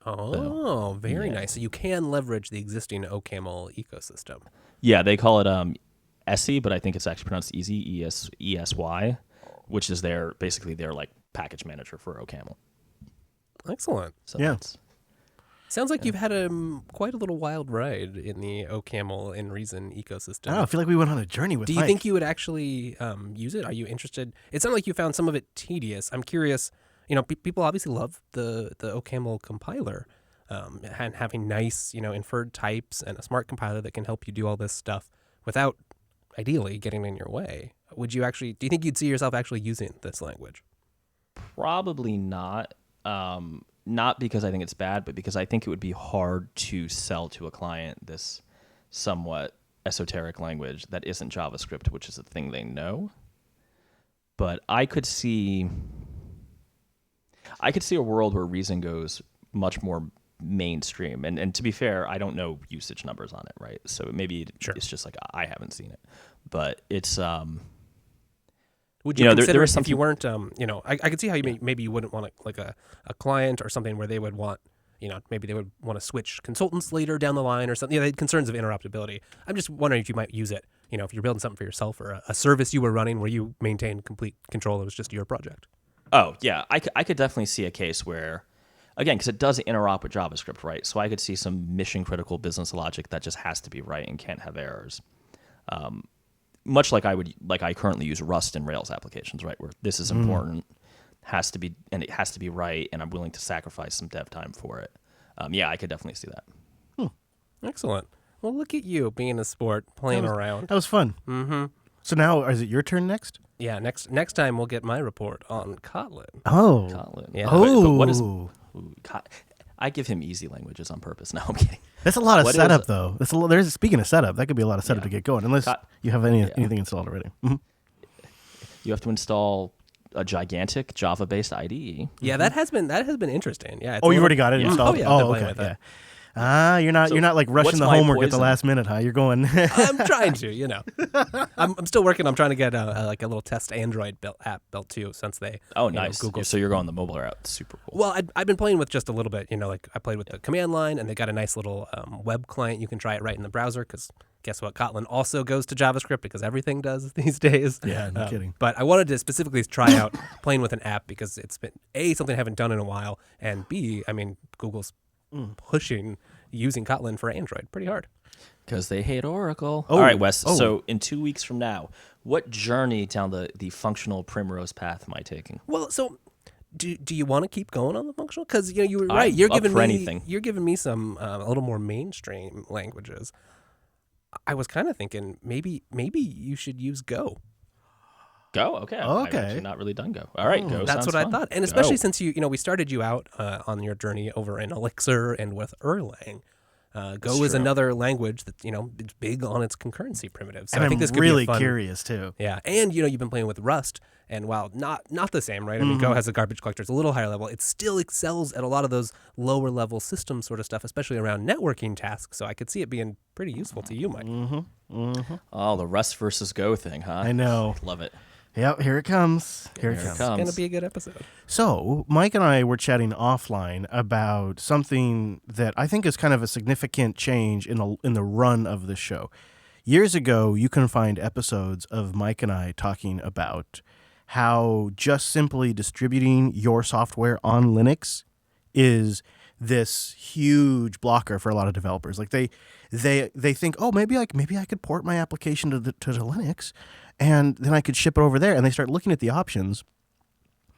Oh, very nice. So you can leverage the existing OCaml ecosystem. Yeah, they call it ESY, but I think it's actually pronounced easy, ESY, which is basically their like package manager for OCaml. Excellent. So yeah. Sounds like you've had quite a little wild ride in the OCaml and Reason ecosystem. I don't know, I feel like we went on a journey with Do you Mike. think you would actually use it? Are you interested? It sounded like you found some of it tedious. I'm curious. People obviously love the OCaml compiler and having nice, inferred types and a smart compiler that can help you do all this stuff without, ideally, getting in your way. Do you think you'd see yourself actually using this language? Probably not. Not because I think it's bad, but because I think it would be hard to sell to a client this somewhat esoteric language that isn't JavaScript, which is a thing they know. But I could see a world where Reason goes much more mainstream. And to be fair, I don't know usage numbers on it, right? So maybe it's just like I haven't seen it. But it's would you consider there is if you weren't I could see how maybe you wouldn't want like a client or something where they would want maybe they would want to switch consultants later down the line or something. They had concerns of interoperability. I'm just wondering if you might use it, if you're building something for yourself or a service you were running where you maintain complete control. It was just your project. Oh, yeah. I could definitely see a case where, again, because it does interop with JavaScript, right? So I could see some mission-critical business logic that just has to be right and can't have errors. Much like I currently use Rust in Rails applications, right? Where this is important, has to be, and it has to be right, and I'm willing to sacrifice some dev time for it. I could definitely see that. Excellent. Well, look at you being a sport, playing around. That was fun. Mm-hmm. So now, is it your turn next? Yeah, next time we'll get my report on Kotlin. Oh. Kotlin. Yeah. But what is... I give him easy languages on purpose. No, I'm kidding. That's a lot of setup, though. Speaking of setup, that could be a lot of setup to get going, unless you have anything installed already. Mm-hmm. You have to install a gigantic Java-based IDE. Yeah, that has been interesting. Yeah. You've already got it installed. Oh, yeah. Oh, okay. Yeah. You're not like rushing the homework at the last minute, huh? You're going. I'm trying to, I'm still working. I'm trying to get a little test Android app built too, since they. Oh, nice. Google. So you're going the mobile route. Super cool. Well, I've been playing with just a little bit. Like I played with the command line, and they got a nice little web client. You can try it right in the browser because guess what? Kotlin also goes to JavaScript because everything does these days. Yeah, no kidding. But I wanted to specifically try out playing with an app because it's been something I haven't done in a while, and B, Google's pushing using Kotlin for Android pretty hard. Because they hate Oracle. All right, Wes. So in 2 weeks from now, what journey down the functional primrose path am I taking? Well, so do you want to keep going on the functional? Because you were right. You're giving me some a little more mainstream languages. I was kind of thinking maybe you should use Go. Go? Okay. I've actually not really done Go. All right, Go. That's what fun. I thought. And especially since we started you out on your journey over in Elixir and with Erlang. Go is another language that, it's big on its concurrency primitives. So and I think this could really be fun. Curious too. Yeah. And, you've been playing with Rust. And while not the same, right? Go has a garbage collector. It's a little higher level. It still excels at a lot of those lower level system sort of stuff, especially around networking tasks. So I could see it being pretty useful to you, Mike. Oh, the Rust versus Go thing, huh? I know. Love it. Yep, here it comes. Here it comes. It's going to be a good episode. So, Mike and I were chatting offline about something that I think is kind of a significant change in the run of the show. Years ago, you can find episodes of Mike and I talking about how just simply distributing your software on Linux is this huge blocker for a lot of developers. Like they think, oh, maybe I could port my application to Linux, and then I could ship it over there. And they start looking at the options,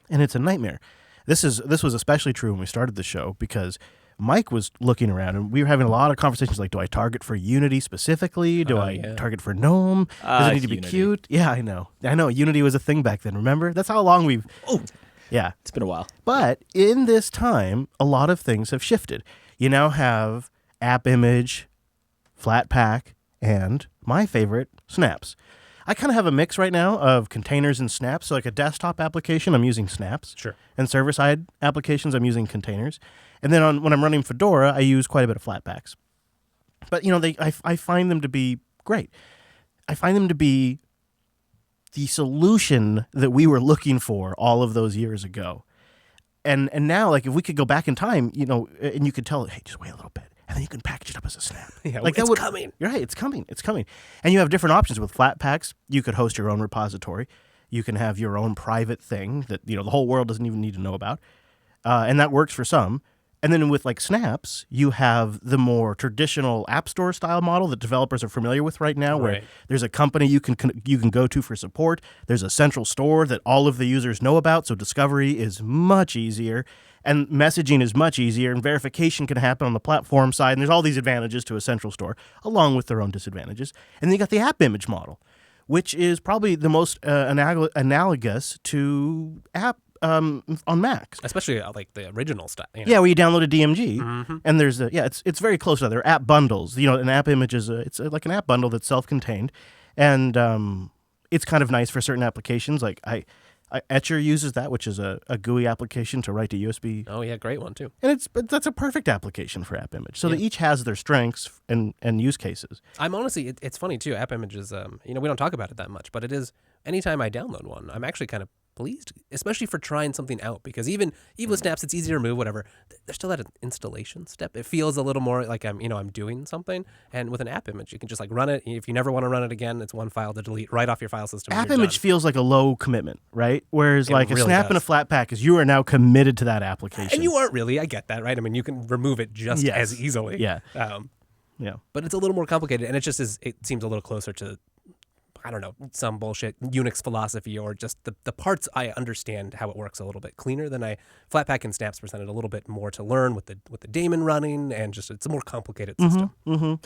and it's a nightmare. This was especially true when we started the show because Mike was looking around, and we were having a lot of conversations like, do I target for Unity specifically? Do I target for GNOME? Does it need to be cute? Yeah, I know. Unity was a thing back then, remember? That's how long we've... Oh, yeah. It's been a while. But in this time, a lot of things have shifted. You now have app image, Flatpak, and my favorite, snaps. I kind of have a mix right now of containers and snaps. So like a desktop application, I'm using snaps. Sure. And server-side applications, I'm using containers. And then when I'm running Fedora, I use quite a bit of Flatpaks. But, I find them to be great. I find them to be the solution that we were looking for all of those years ago. And now, like, if we could go back in time, and you could tell, hey, just wait a little bit. And then you can package it up as a snap. Yeah, like it's coming. You're right, it's coming. And you have different options with Flatpaks. You could host your own repository. You can have your own private thing that, the whole world doesn't even need to know about. And that works for some. And then with like snaps, you have the more traditional App Store style model that developers are familiar with right now, where there's a company you can go to for support. There's a central store that all of the users know about, so discovery is much easier, and messaging is much easier, and verification can happen on the platform side. And there's all these advantages to a central store, along with their own disadvantages. And then you got the app image model, which is probably the most analogous to app. On Macs, especially like the original stuff. Yeah, where you download a DMG, and there's it's very close to that. There are app bundles. An app image is it's like an app bundle that's self-contained, and it's kind of nice for certain applications. Like Etcher uses that, which is a GUI application to write to USB. Oh yeah, great one too. And that's a perfect application for app image. So they each has their strengths and use cases. I'm honestly, it's funny too. App images, we don't talk about it that much, but it is. Anytime I download one, I'm actually kind of pleased, especially for trying something out, because even with snaps, it's easy to remove, whatever. There's still that installation step. It feels a little more like I'm doing something. And with an app image, you can just like run it. If you never want to run it again, it's one file to delete right off your file system. App you're image done. feels like a low commitment, right? Whereas It like a really snap and a does. Flatpak is you are now committed to that application. And you aren't really. I get that, right? I mean, you can remove it just Yes. as easily. Yeah. Yeah. But it's a little more complicated, and it seems a little closer to, I don't know, some bullshit Unix philosophy, or just the parts I understand how it works a little bit cleaner than Flatpak and Snaps presented a little bit more to learn with the daemon running, and just it's a more complicated system. And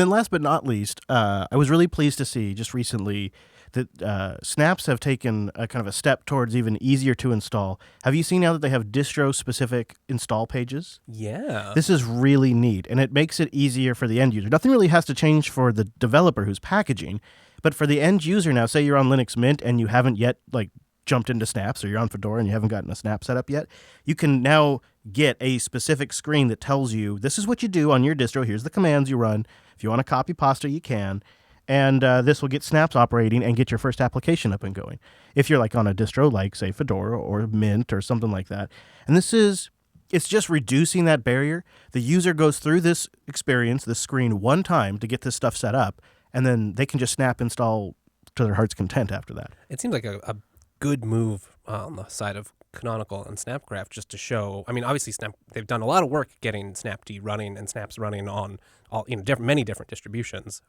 then last but not least, I was really pleased to see just recently that Snaps have taken a kind of a step towards even easier to install. Have you seen now that they have distro-specific install pages? Yeah. This is really neat, and it makes it easier for the end user. Nothing really has to change for the developer who's packaging, but for the end user now, say you're on Linux Mint and you haven't yet like jumped into Snaps, or you're on Fedora and you haven't gotten a Snap set up yet, you can now get a specific screen that tells you, this is what you do on your distro, here's the commands you run. If you want to copy pasta, you can. And this will get Snaps operating and get your first application up and going. If you're like on a distro like, say, Fedora or Mint or something like that. And it's just reducing that barrier. The user goes through this experience, this screen, one time to get this stuff set up, and then they can just snap install to their heart's content after that. It seems like a good move on the side of Canonical and Snapcraft, just to show. I mean, obviously, they've done a lot of work getting Snapd running and Snaps running on all many different distributions.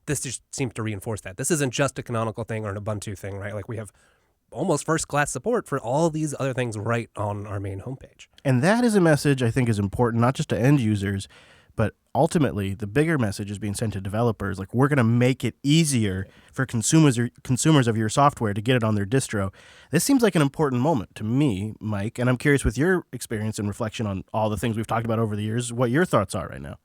This just seems to reinforce that. This isn't just a Canonical thing or an Ubuntu thing, right? Like, we have almost first-class support for all these other things right on our main homepage. And that is a message I think is important, not just to end users, but ultimately the bigger message is being sent to developers. Like, we're going to make it easier for consumers of your software to get it on their distro. This seems like an important moment to me, Mike, and I'm curious, with your experience and reflection on all the things we've talked about over the years, what your thoughts are right now.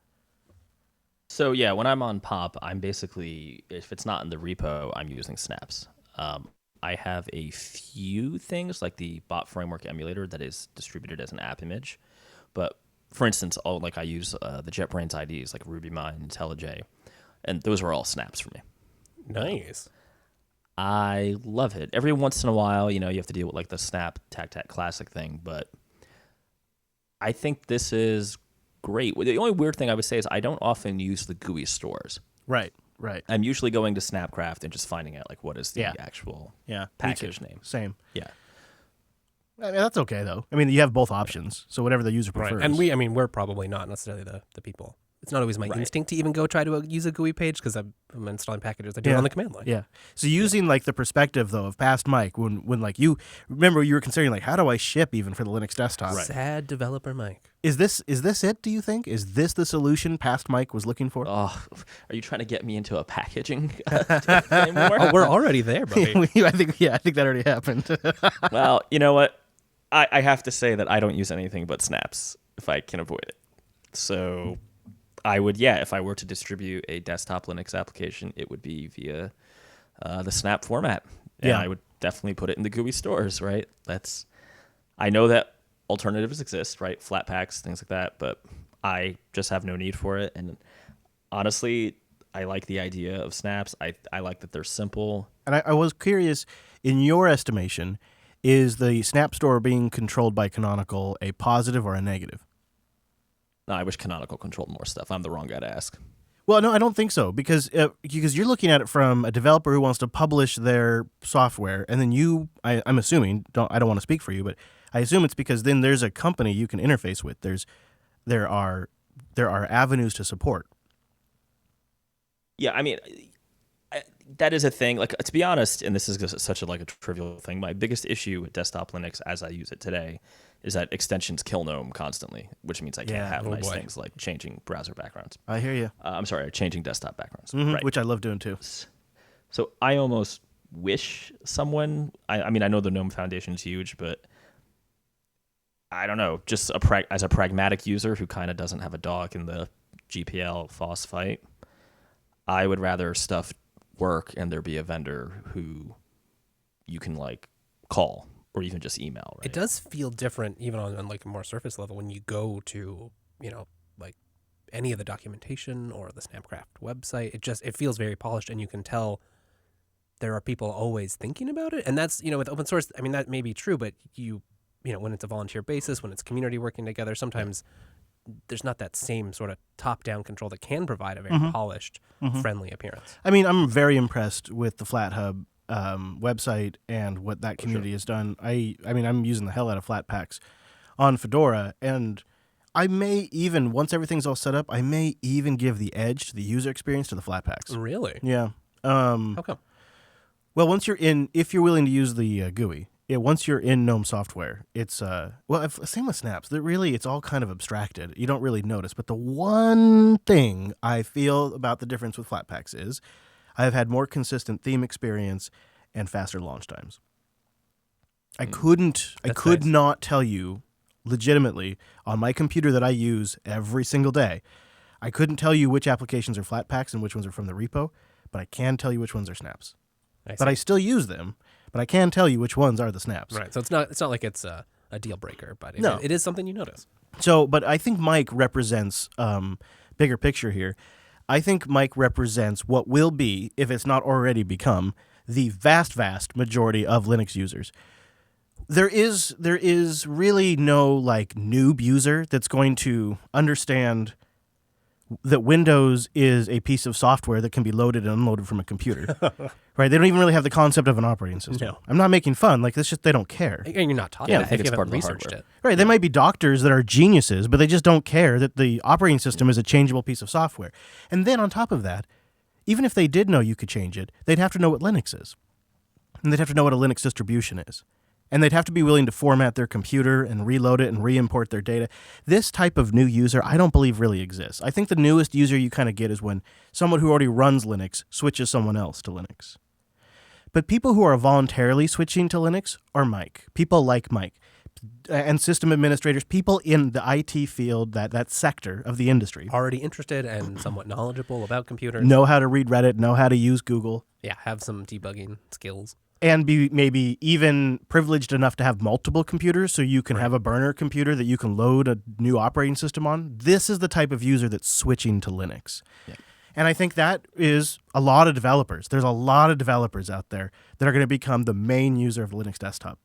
So yeah, when I'm on Pop, I'm basically, if it's not in the repo, I'm using Snaps. I have a few things like the Bot Framework emulator that is distributed as an app image, but for instance, I use the JetBrains IDs like RubyMine, IntelliJ, and those are all Snaps for me. Nice. I love it. Every once in a while, you have to deal with like the Snap TAC Classic thing, but I think this is great. The only weird thing I would say is I don't often use the GUI stores. Right. I'm usually going to Snapcraft and just finding out like what is the actual package me too. name. Same. Yeah. I mean, that's okay though. I mean, you have both options, so whatever the user prefers. Right. And we're probably not necessarily the people. It's not always my instinct to even go try to use a GUI page, because I'm installing packages. I do it on the command line. Yeah. So using like the perspective though of past Mike, when like you remember you were considering like, how do I ship even for the Linux desktop? Right. Sad developer Mike. Is this it? Do you think? Is this the solution past Mike was looking for? Oh, are you trying to get me into a packaging framework? Oh, we're already there, buddy. I think that already happened. Well, you know what? I have to say that I don't use anything but Snaps if I can avoid it. So I would, if I were to distribute a desktop Linux application, it would be via the Snap format. And I would definitely put it in the GUI stores, right? I know that alternatives exist, right? Flatpaks, things like that, but I just have no need for it. And honestly, I like the idea of Snaps. I like that they're simple. And I was curious, in your estimation, is the Snap Store being controlled by Canonical a positive or a negative? No, I wish Canonical controlled more stuff. I'm the wrong guy to ask. Well, no, I don't think so, because you're looking at it from a developer who wants to publish their software, and then I'm assuming, I don't want to speak for you, but I assume it's because then there's a company you can interface with. There are avenues to support. Yeah, I mean, that is a thing. Like, to be honest, and this is such a trivial thing, my biggest issue with desktop Linux as I use it today is that extensions kill GNOME constantly, which means I can't have nice things like changing browser backgrounds. I hear you. I'm sorry, changing desktop backgrounds. Right. Which I love doing too. So I almost wish someone, I mean, I know the GNOME Foundation is huge, but I don't know, just as a pragmatic user who kind of doesn't have a dog in the GPL FOSS fight, I would rather stuff work and there be a vendor who you can call or even just email. Right? It does feel different even on a more surface level when you go to any of the documentation or the Snapcraft website. It feels very polished, and you can tell there are people always thinking about it. And that's, with open source, I mean, that may be true, but when it's a volunteer basis, when it's community working together, sometimes there's not that same sort of top-down control that can provide a very polished, friendly appearance. I mean, I'm very impressed with the FlatHub website and what that community has done. I mean, I'm using the hell out of Flatpaks on Fedora, and I may even, once everything's all set up, I may even give the edge to the user experience to the Flatpaks. Really? Yeah. How come? Well, if you're willing to use the GUI, once you're in GNOME software, it's same with Snaps. It's all kind of abstracted. You don't really notice. But the one thing I feel about the difference with Flatpaks is I've had more consistent theme experience and faster launch times. I could not tell you legitimately on my computer that I use every single day. I couldn't tell you which applications are Flatpaks and which ones are from the repo, but I can tell you which ones are Snaps. But I still use them, but I can tell you which ones are the Snaps. Right. So it's not like it's a deal breaker, but it is something you notice. So, but I think Mike represents bigger picture here. I think Mike represents what will be, if it's not already become, the vast, vast majority of Linux users. There is really no noob user that's going to understand that Windows is a piece of software that can be loaded and unloaded from a computer, right? They don't even really have the concept of an operating system. No. I'm not making fun. It's just they don't care. And you're not talking. Yeah, about I think it if it's you part haven't of the researched hardware. it. Right, they might be doctors that are geniuses, but they just don't care that the operating system is a changeable piece of software. And then on top of that, even if they did know you could change it, they'd have to know what Linux is. And they'd have to know what a Linux distribution is. And they'd have to be willing to format their computer and reload it and re-import their data. This type of new user, I don't believe really exists. I think the newest user you kind of get is when someone who already runs Linux switches someone else to Linux. But people who are voluntarily switching to Linux are Mike. People like Mike. And system administrators, people in the IT field, that sector of the industry. Already interested and somewhat knowledgeable about computers. Know how to read Reddit, know how to use Google. Yeah, have some debugging skills. And be maybe even privileged enough to have multiple computers so you can have a burner computer that you can load a new operating system on. This is the type of user that's switching to Linux. Yeah. And I think that is a lot of developers. There's a lot of developers out there that are going to become the main user of Linux desktop.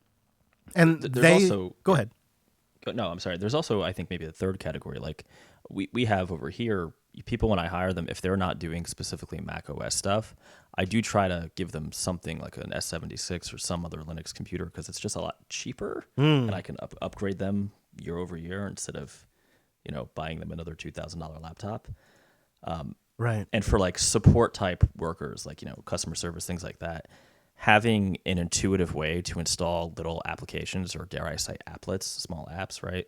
And go ahead. No, I'm sorry. There's also, I think, maybe a third category. We have over here, people when I hire them, if they're not doing specifically Mac OS stuff, I do try to give them something like an S76 or some other Linux computer because it's just a lot cheaper, and I can upgrade them year over year instead of, buying them another $2,000 laptop. Right. And for support type workers, customer service, things like that, having an intuitive way to install little applications, or dare I say applets, small apps, right?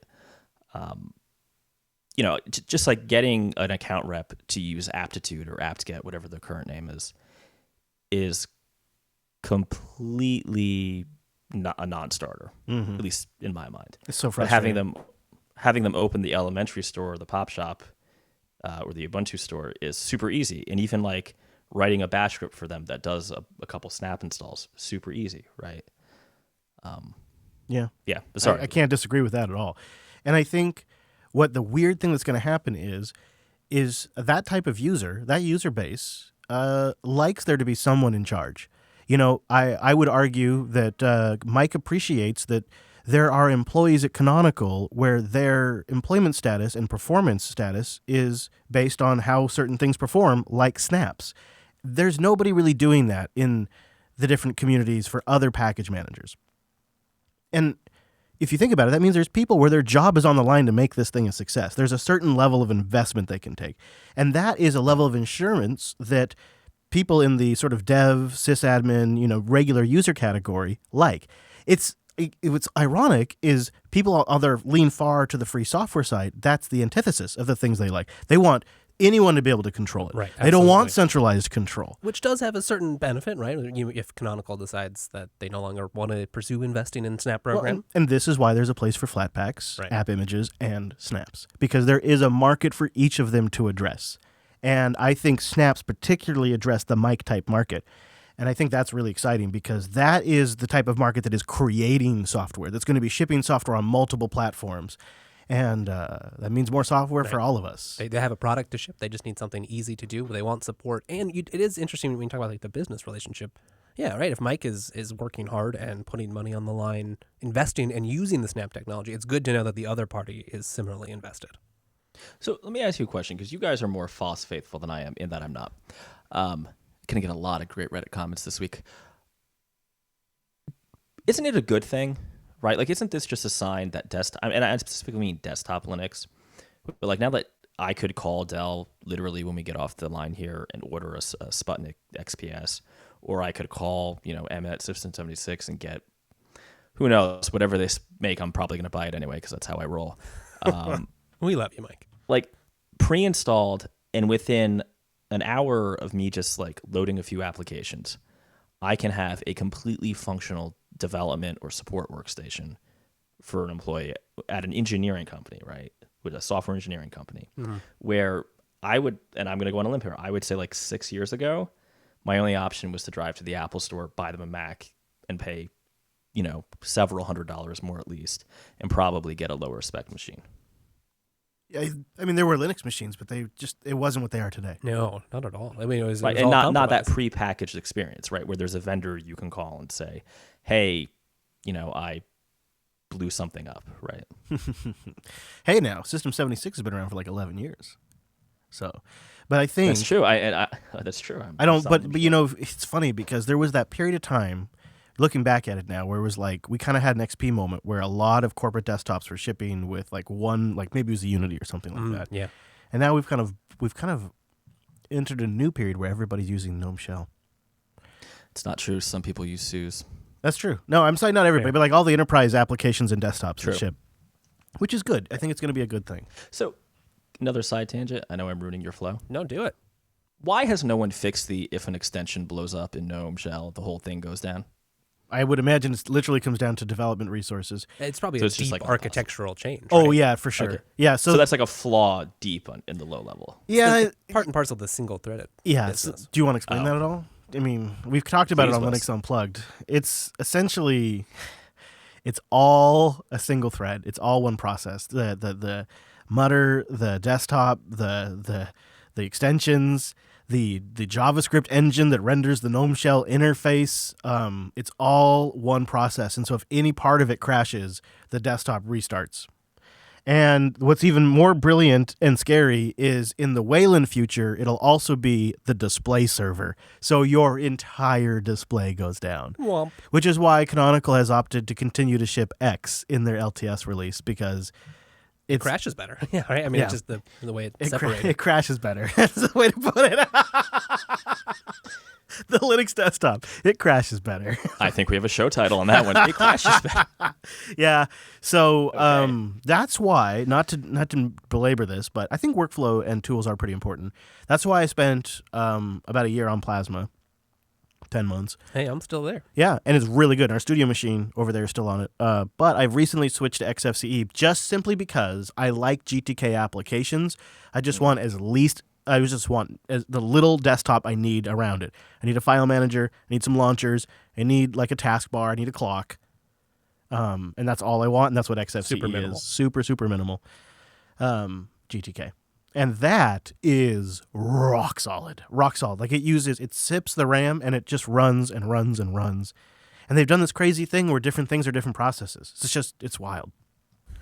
Just getting an account rep to use Aptitude or apt-get, whatever the current name is completely not a non-starter, at least in my mind. It's so frustrating. But having them open the elementary store or the pop shop or the Ubuntu store is super easy. And even writing a bash script for them that does a couple snap installs, super easy, right? Yeah. Sorry. I can't disagree with that at all. And I think what the weird thing that's going to happen is that type of user, that user base, likes there to be someone in charge. I would argue that Mike appreciates that there are employees at Canonical where their employment status and performance status is based on how certain things perform, like snaps. There's nobody really doing that in the different communities for other package managers. And if you think about it, that means there's people where their job is on the line to make this thing a success. There's a certain level of investment they can take. And that is a level of insurance that people in the sort of dev, sysadmin, regular user category like. What's ironic is people either lean far to the free software side. That's the antithesis of the things they like. They want anyone to be able to control it. Right, they don't want centralized control. Which does have a certain benefit, right? If Canonical decides that they no longer want to pursue investing in Snap program. Well, and this is why there's a place for Flatpaks, right, app images, and snaps. Because there is a market for each of them to address. And I think snaps particularly address the Mike type market. And I think that's really exciting because that is the type of market that is creating software, that's going to be shipping software on multiple platforms. And that means more software for all of us. They have a product to ship. They just need something easy to do. They want support. And it is interesting when you talk about the business relationship. Yeah, right. If Mike is working hard and putting money on the line, investing and using the Snap technology, it's good to know that the other party is similarly invested. So let me ask you a question, because you guys are more FOSS faithful than I am, in that I'm not. Gonna get a lot of great Reddit comments this week. Isn't it a good thing, right? Like, isn't this just a sign that desktop, and I specifically mean desktop Linux, but like now that I could call Dell literally when we get off the line here and order a Sputnik XPS, or I could call, Emmet System 76 and get, who knows, whatever they make, I'm probably going to buy it anyway because that's how I roll. We love you, Mike. Like, pre-installed, and within an hour of me just like loading a few applications, I can have a completely functional development or support workstation for an employee at an engineering company, right? With a software engineering company, where I would, and I'm going to go on a limb here, I would say like 6 years ago, my only option was to drive to the Apple store, buy them a Mac, and pay, several $100s more at least, and probably get a lower spec machine. I mean, there were Linux machines, but it wasn't what they are today. No, not at all. I mean, it was and all not that compromised. prepackaged experience, right? Where there's a vendor you can call and say, hey, I blew something up, right? Hey, now, System 76 has been around for like 11 years. So, but I think... That's true. That's true. I don't, but it's funny because there was that period of time, looking back at it now, where it was like, we kind of had an XP moment where a lot of corporate desktops were shipping with like one, like maybe it was a Unity or something like that. Yeah. And now we've kind of entered a new period where everybody's using GNOME Shell. It's not true. Some people use SUSE. That's true. No, I'm saying not everybody, but like all the enterprise applications and desktops True. that ship, which is good. I think it's going to be a good thing. So, another side tangent. I know I'm ruining your flow. No, do it. Why has no one fixed the if an extension blows up in GNOME Shell, the whole thing goes down? I would imagine it literally comes down to development resources. It's probably So a it's just deep like architectural change. Oh, right? yeah, for sure. Okay. Yeah, So that's like a flaw deep in the low level. yeah, It's part and parcel of the single-threaded yeah. business. Do you want to explain that at all? I mean, we've talked about it on Please, Linux Wes. Unplugged. It's essentially, it's all a single thread. It's all one process. The mutter, the desktop, the extensions, the JavaScript engine that renders the GNOME Shell interface. It's all one process. And so if any part of it crashes, the desktop restarts. And what's even more brilliant and scary is in the Wayland future, it'll also be the display server. So your entire display goes down. Womp. Which is why Canonical has opted to continue to ship X in their LTS release, because It crashes better. Yeah, right? I mean, Yeah. it's just the way it's it separated. crashes better. That's the way to put it. The Linux desktop, it crashes better. I think we have a show title on that one. It crashes back. Yeah. So that's why, not to belabor this, but I think workflow and tools are pretty important. That's why I spent about a year on Plasma, 10 months. Hey, I'm still there. Yeah, and it's really good. Our studio machine over there is still on it. But I've recently switched to XFCE just simply because I like GTK applications. I just want the little desktop I need around it. I need a file manager. I need some launchers. I need like a taskbar. I need a clock. And that's all I want. And that's what XFCE Super minimal. is. Super, super minimal. GTK. And that is rock solid. Rock solid. Like it sips the RAM and it just runs and runs and runs. And they've done this crazy thing where different things are different processes. It's wild.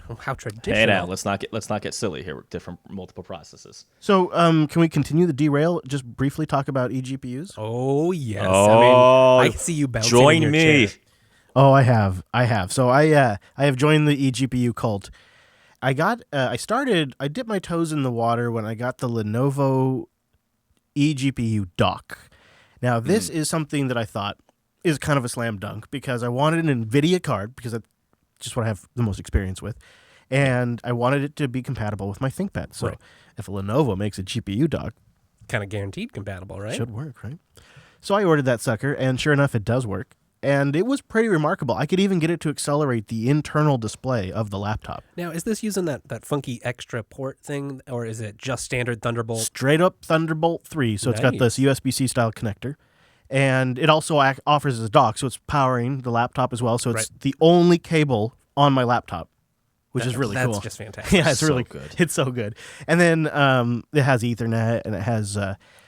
Oh, how traditional. Hey, now let's not get silly here. We're different, multiple processes. So can we continue the derail? Just briefly talk about eGPUs? Oh, yes. Oh, I mean, I see you bouncing join in your me. chair. Oh, I have. So I have joined the eGPU cult. I dipped my toes in the water when I got the Lenovo eGPU dock. Now, this is something that I thought is kind of a slam dunk because I wanted an NVIDIA card because that's just what I have the most experience with. And I wanted it to be compatible with my ThinkPad. So Right. if a Lenovo makes a GPU dock, Kind of guaranteed compatible, right? it should work, right? So I ordered that sucker, and sure enough, it does work. And it was pretty remarkable. I could even get it to accelerate the internal display of the laptop. Now, is this using that funky extra port thing, or is it just standard Thunderbolt? Straight up Thunderbolt 3. So it's got this Nice. USB-C style connector. And it also offers as a dock, so it's powering the laptop as well. So it's the only cable on my laptop, which is really cool. That's just fantastic. Yeah, it's So really good. It's so good. And then it has Ethernet, and it has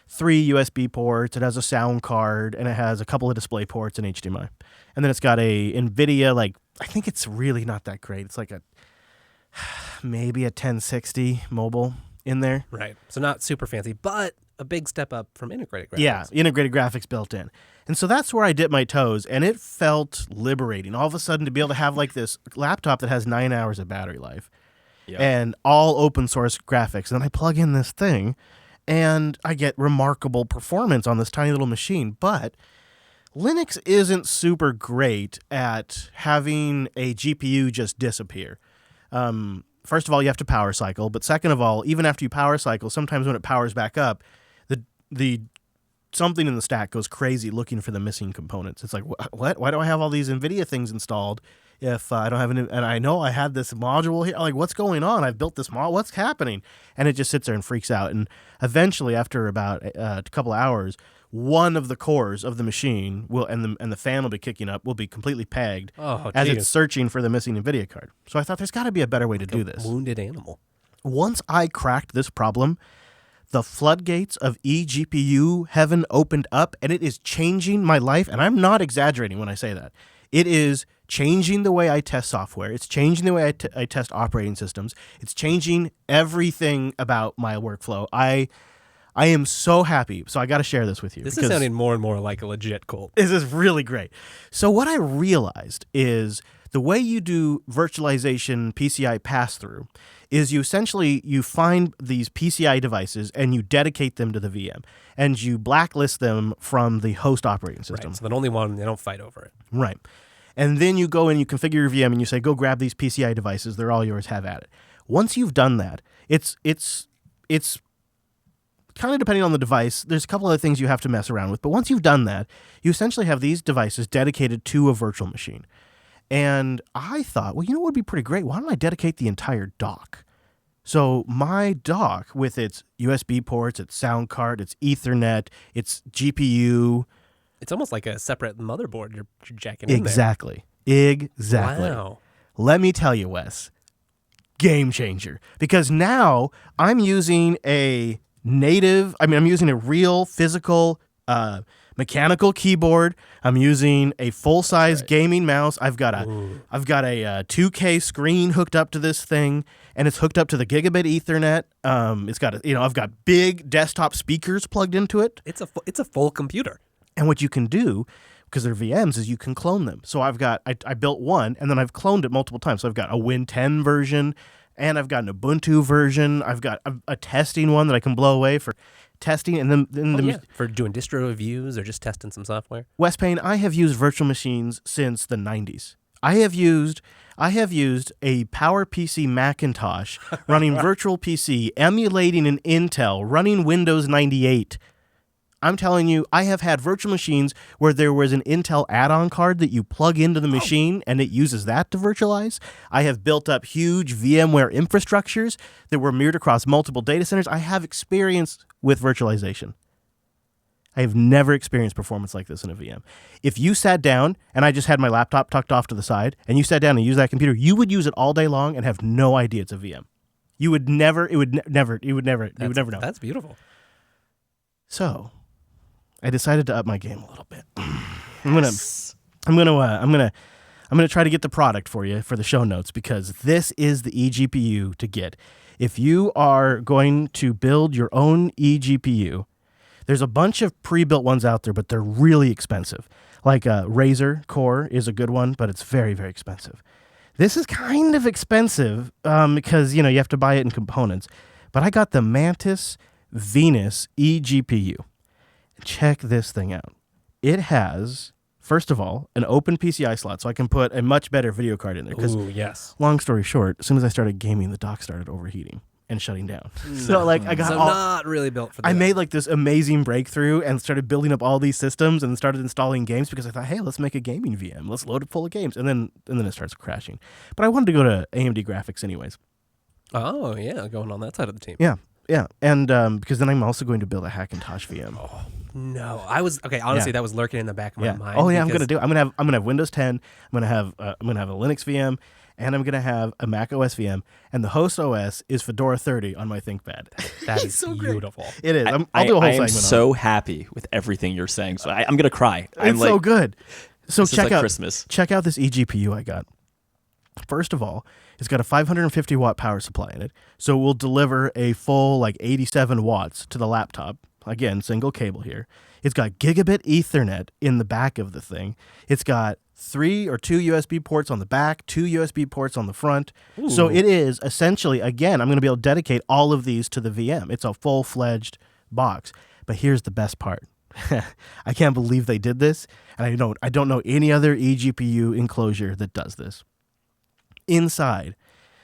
3 USB ports, it has a sound card, and it has a couple of display ports and HDMI. And then it's got a NVIDIA, like, I think it's really not that great. It's like maybe a 1060 mobile in there. Right. So not super fancy, but a big step up from integrated graphics. Yeah, integrated graphics built in. And so that's where I dipped my toes, and it felt liberating all of a sudden to be able to have like this laptop that has 9 hours of battery life and all open source graphics. And then I plug in this thing, and I get remarkable performance on this tiny little machine. But Linux isn't super great at having a GPU just disappear. First of all, you have to power cycle, but second of all, even after you power cycle, sometimes when it powers back up, the something in the stack goes crazy looking for the missing components. It's like, what? Why do I have all these NVIDIA things installed if I don't have and I know I had this module here. Like, what's going on? I've built this module. What's happening? And it just sits there and freaks out. And eventually, after about a couple of hours, one of the cores of the machine will and the fan will be kicking up, will be completely pegged as it's searching for the missing NVIDIA card. So I thought there's got to be a better way to do this. Wounded animal. Once I cracked this problem, the floodgates of eGPU heaven opened up, and it is changing my life. And I'm not exaggerating when I say that. It is changing the way I test software. It's changing the way I test operating systems. It's changing everything about my workflow. I am so happy. So I got to share this with you. This is sounding more and more like a legit cult. This is really great. So what I realized is the way you do virtualization PCI pass-through is you find these PCI devices and you dedicate them to the VM and you blacklist them from the host operating system. Right, so that only one, they don't fight over it. Right. And then you go and you configure your VM and you say, go grab these PCI devices. They're all yours. Have at it. Once you've done that, it's kind of depending on the device. There's a couple other things you have to mess around with. But once you've done that, you essentially have these devices dedicated to a virtual machine. And I thought, well, you know what would be pretty great? Why don't I dedicate the entire dock? So my dock with its USB ports, its sound card, its Ethernet, its GPU. It's almost like a separate motherboard you're jacking in there. Exactly. Wow. Let me tell you, Wes, game changer. Because now I'm using I'm using a real physical mechanical keyboard. I'm using a full-size gaming mouse. I've got a 2K screen hooked up to this thing, and it's hooked up to the gigabit Ethernet. I've got big desktop speakers plugged into it. It's a full computer. And what you can do, because they're VMs, is you can clone them. So I built one, and then I've cloned it multiple times. So I've got a Win 10 version, and I've got an Ubuntu version. I've got a testing one that I can blow away for testing, and then for doing distro reviews or just testing some software. Wes Payne, I have used virtual machines since the 90s. I have used a PowerPC Macintosh running virtual PC, emulating an Intel, running Windows 98. I'm telling you, I have had virtual machines where there was an Intel add-on card that you plug into the machine and it uses that to virtualize. I have built up huge VMware infrastructures that were mirrored across multiple data centers. I have experience with virtualization. I have never experienced performance like this in a VM. If you sat down and I just had my laptop tucked off to the side and you sat down and used that computer, you would use it all day long and have no idea it's a VM. You would never know. That's beautiful. So I decided to up my game a little bit. I'm gonna try to get the product for you for the show notes, because this is the eGPU to get. If you are going to build your own eGPU, there's a bunch of pre-built ones out there, but they're really expensive. Like Razer Core is a good one, but it's very, very expensive. This is kind of expensive because you have to buy it in components. But I got the Mantis Venus eGPU. Check this thing out. It has, first of all, an open PCI slot, so I can put a much better video card in there. Ooh, yes. Long story short, as soon as I started gaming, the dock started overheating and shutting down. So not really built for that. I made like this amazing breakthrough and started building up all these systems and started installing games because I thought, hey, let's make a gaming VM. Let's load it full of games. And then it starts crashing. But I wanted to go to AMD graphics anyways. Oh, yeah, going on that side of the team. Yeah. Yeah, and because then I'm also going to build a Hackintosh VM. Oh no, I was okay. Honestly, that was lurking in the back of my mind. Oh yeah, I'm gonna do. I'm gonna have Windows 10. I'm gonna have a Linux VM, and I'm gonna have a Mac OS VM. And the host OS is Fedora 30 on my ThinkPad. That is so beautiful. Great. It is. I'll do a whole I segment. am so on happy with everything you're saying. So I'm gonna cry. It's so good. So this check is like out Christmas. Check out this eGPU I got. First of all, it's got a 550 watt power supply in it, so it will deliver a full 87 watts to the laptop. Again, single cable here. It's got gigabit Ethernet in the back of the thing. It's got 3 or 2 USB ports on the back, 2 USB ports on the front. Ooh. So it is essentially, again, I'm going to be able to dedicate all of these to the VM. It's a full-fledged box. But here's the best part. I can't believe they did this, and I don't know any other eGPU enclosure that does this. Inside,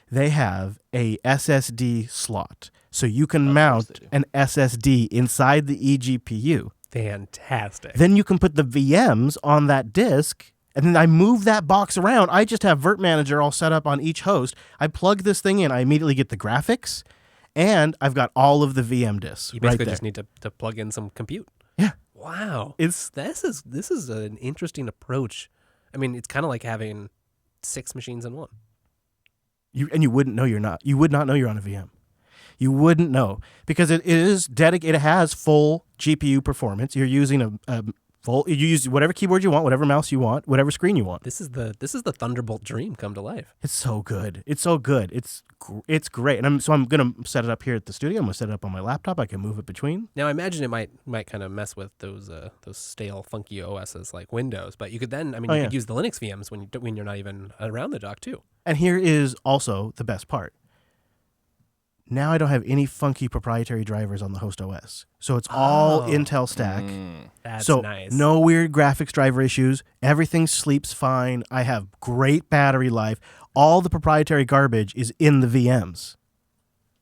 they have a SSD slot, so you can mount an SSD inside the eGPU. Fantastic. Then you can put the VMs on that disk, and then I move that box around. I just have Virt Manager all set up on each host. I plug this thing in. I immediately get the graphics, and I've got all of the VM disks You basically right there. just need to plug in some compute. Yeah. Wow. It's this is an interesting approach. I mean, it's kind of like having 6 machines in one. you wouldn't know you would not know you're on a VM. You wouldn't know because it is dedicated. It has full GPU performance. You're using a full. You use whatever keyboard you want, whatever mouse you want, whatever screen you want. This is the Thunderbolt dream come to life. It's so good. It's so good. It's great. And I'm gonna set it up here at the studio. I'm gonna set it up on my laptop. I can move it between. Now, I imagine it might kind of mess with those stale, funky OSs like Windows, but you could then, you could use the Linux VMs when you're not even around the dock too. And here is also the best part. Now I don't have any funky proprietary drivers on the host OS. So it's all Intel stack. That's so nice. No weird graphics driver issues. Everything sleeps fine. I have great battery life. All the proprietary garbage is in the VMs.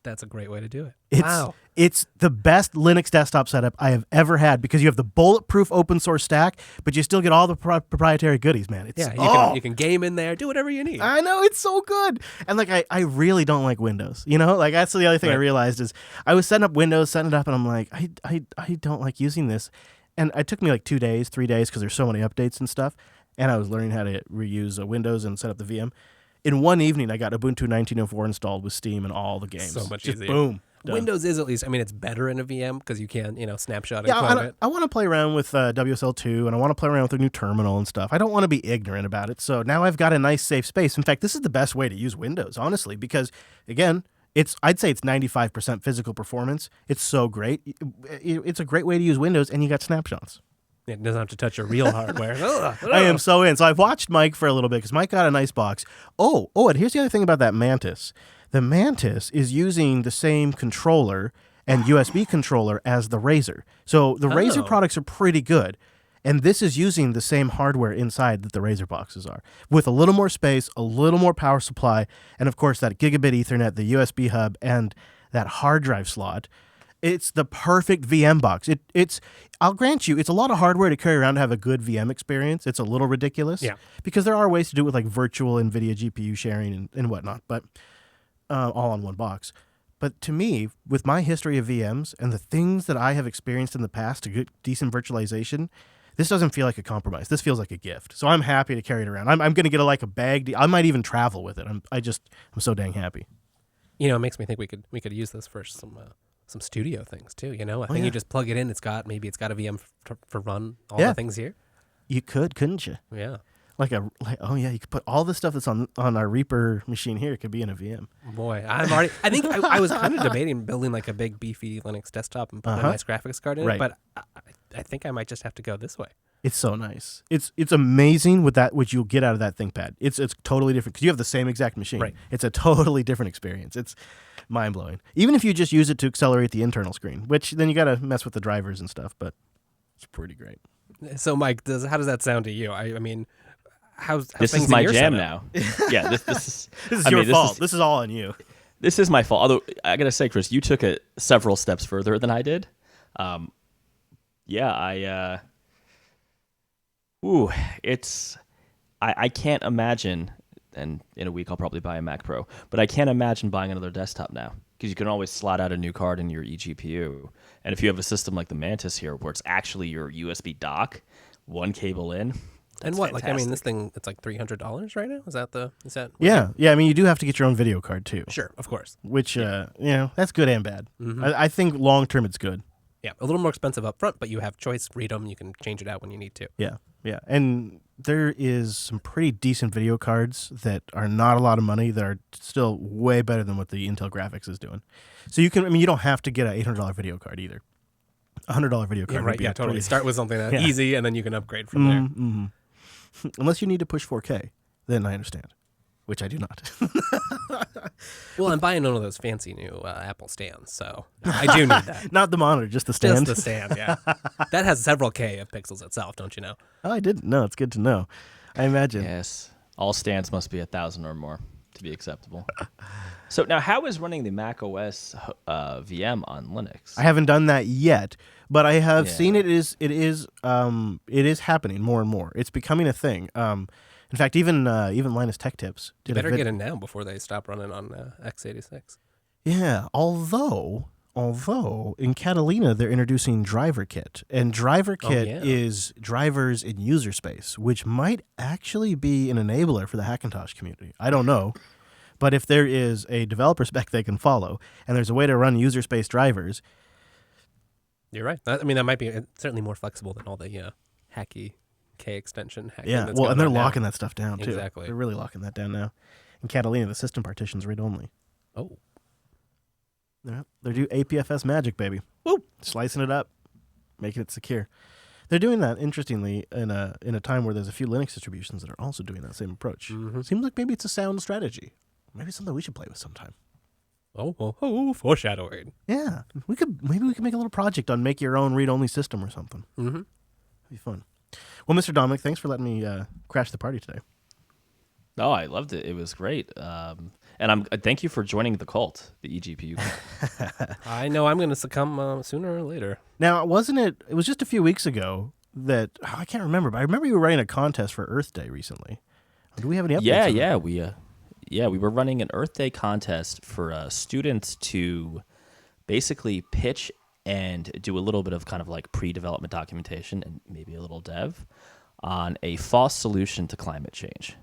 That's a great way to do it. Wow. It's the best Linux desktop setup I have ever had because you have the bulletproof open source stack, but you still get all the proprietary goodies, man. You can game in there, do whatever you need. I know, it's so good. And I really don't like Windows. That's the other thing I realized is I was setting up Windows, setting it up, and I'm like, I don't like using this. And it took me 2 days, 3 days because there's so many updates and stuff. And I was learning how to reuse Windows and set up the VM. In one evening, I got Ubuntu 19.04 installed with Steam and all the games. So much Just easier. Boom. Done. Windows is at least, it's better in a VM because you can, snapshot and clone it. I want to play around with WSL2, and I want to play around with a new terminal and stuff. I don't want to be ignorant about it. So now I've got a nice safe space. In fact, this is the best way to use Windows, honestly, because, again, I'd say it's 95% physical performance. It's so great. It's a great way to use Windows, and you got snapshots. It doesn't have to touch your real hardware. I am so in. So I've watched Mike for a little bit because Mike got a nice box. Oh, and here's the other thing about that Mantis. The Mantis is using the same controller and USB controller as the Razer. So the Razer products are pretty good. And this is using the same hardware inside that the Razer boxes are, with a little more space, a little more power supply, and of course that gigabit Ethernet, the USB hub, and that hard drive slot. It's the perfect VM box. I'll grant you, it's a lot of hardware to carry around to have a good VM experience. It's a little ridiculous. Yeah. Because there are ways to do it with virtual NVIDIA GPU sharing and whatnot, but all on one box. But to me, with my history of VMs and the things that I have experienced in the past to get decent virtualization, this doesn't feel like a compromise. This feels like a gift. So I'm happy to carry it around. I'm going to get a bag. I might even travel with it. I'm so dang happy. It makes me think we could use this for some studio things too. I think you just plug it in. It's got a VM for run all the things here. You couldn't you? Yeah. You could put all the stuff that's on our Reaper machine here. It could be in a VM. Boy, I think I was kind of debating building a big beefy Linux desktop and putting a nice graphics card in it, but I think I might just have to go this way. It's so nice. It's amazing what you'll get out of that ThinkPad. It's totally different because you have the same exact machine. Right. It's a totally different experience. It's mind blowing. Even if you just use it to accelerate the internal screen, which then you got to mess with the drivers and stuff, but it's pretty great. So, Mike, how does that sound to you? I mean, how's this things is my in your jam setup? now. Yeah, this is this is your fault. This is all on you. This is my fault. Although I gotta say, Chris, you took it several steps further than I did. I can't imagine, and in a week I'll probably buy a Mac Pro, but I can't imagine buying another desktop now. because you can always slot out a new card in your eGPU. And if you have a system like the Mantis here, where it's actually your USB dock, one cable in. And what? Fantastic. Like, I mean, this thing, it's like $300 right now? Is that? Yeah. I mean, you do have to get your own video card too. Sure, of course. Which, that's good and bad. Mm-hmm. I think long term it's good. Yeah, a little more expensive up front, but you have choice, freedom. You can change it out when you need to. Yeah. And there is some pretty decent video cards that are not a lot of money that are still way better than what the Intel graphics is doing. So you don't have to get an $800 video card either. $100 video card. Yeah, would right. be Yeah, a totally. pretty- Start with something Yeah. easy, and then you can upgrade from there. Mm-hmm. Unless you need to push 4K, then I understand, which I do not. Well, I'm buying one of those fancy new Apple stands, so I do need that. Not the monitor, just the stand. Just the stand, yeah. That has several K of pixels itself, don't you know? Oh, I didn't know. It's good to know. I imagine. Yes. All stands must be 1,000 or more to be acceptable. So now, how is running the Mac OS VM on Linux? I haven't done that yet, but I have Yeah. seen it is happening more and more. It's becoming a thing. In fact, even Linus Tech Tips You did a better vid- get in now before they stop running on x86. Yeah, although in Catalina they're introducing Driver Kit, and Driver Kit yeah. is drivers in user space, which might actually be an enabler for the Hackintosh community. I don't know, but if there is a developer spec they can follow, and there's a way to run user space drivers, You're right. That might be certainly more flexible than all the hacky K extension hacking. yeah. that's Well, going and they're on now. locking that stuff down too. Exactly. They're really locking that down now. In Catalina, the system partition's read only. Oh, They're doing APFS magic, baby. Woo. Slicing it up, making it secure. They're doing that, interestingly, in a time where there's a few Linux distributions that are also doing that same approach. Mm-hmm. Seems like maybe it's a sound strategy. Maybe something we should play with sometime. oh, foreshadowing. Yeah, maybe we can make a little project on make your own read-only system or something. Mm-hmm. It'd be fun. Well, Mr. Dominic, thanks for letting me crash the party today. Oh, I loved it. It was great. And thank you for joining the cult, the eGPU cult. I know I'm going to succumb sooner or later. Now, wasn't it? It was just a few weeks ago that I can't remember, but I remember you were running a contest for Earth Day recently. Do we have any updates? on that? We were running an Earth Day contest for students to basically pitch and do a little bit of kind of like pre-development documentation and maybe a little dev on a FOSS solution to climate change.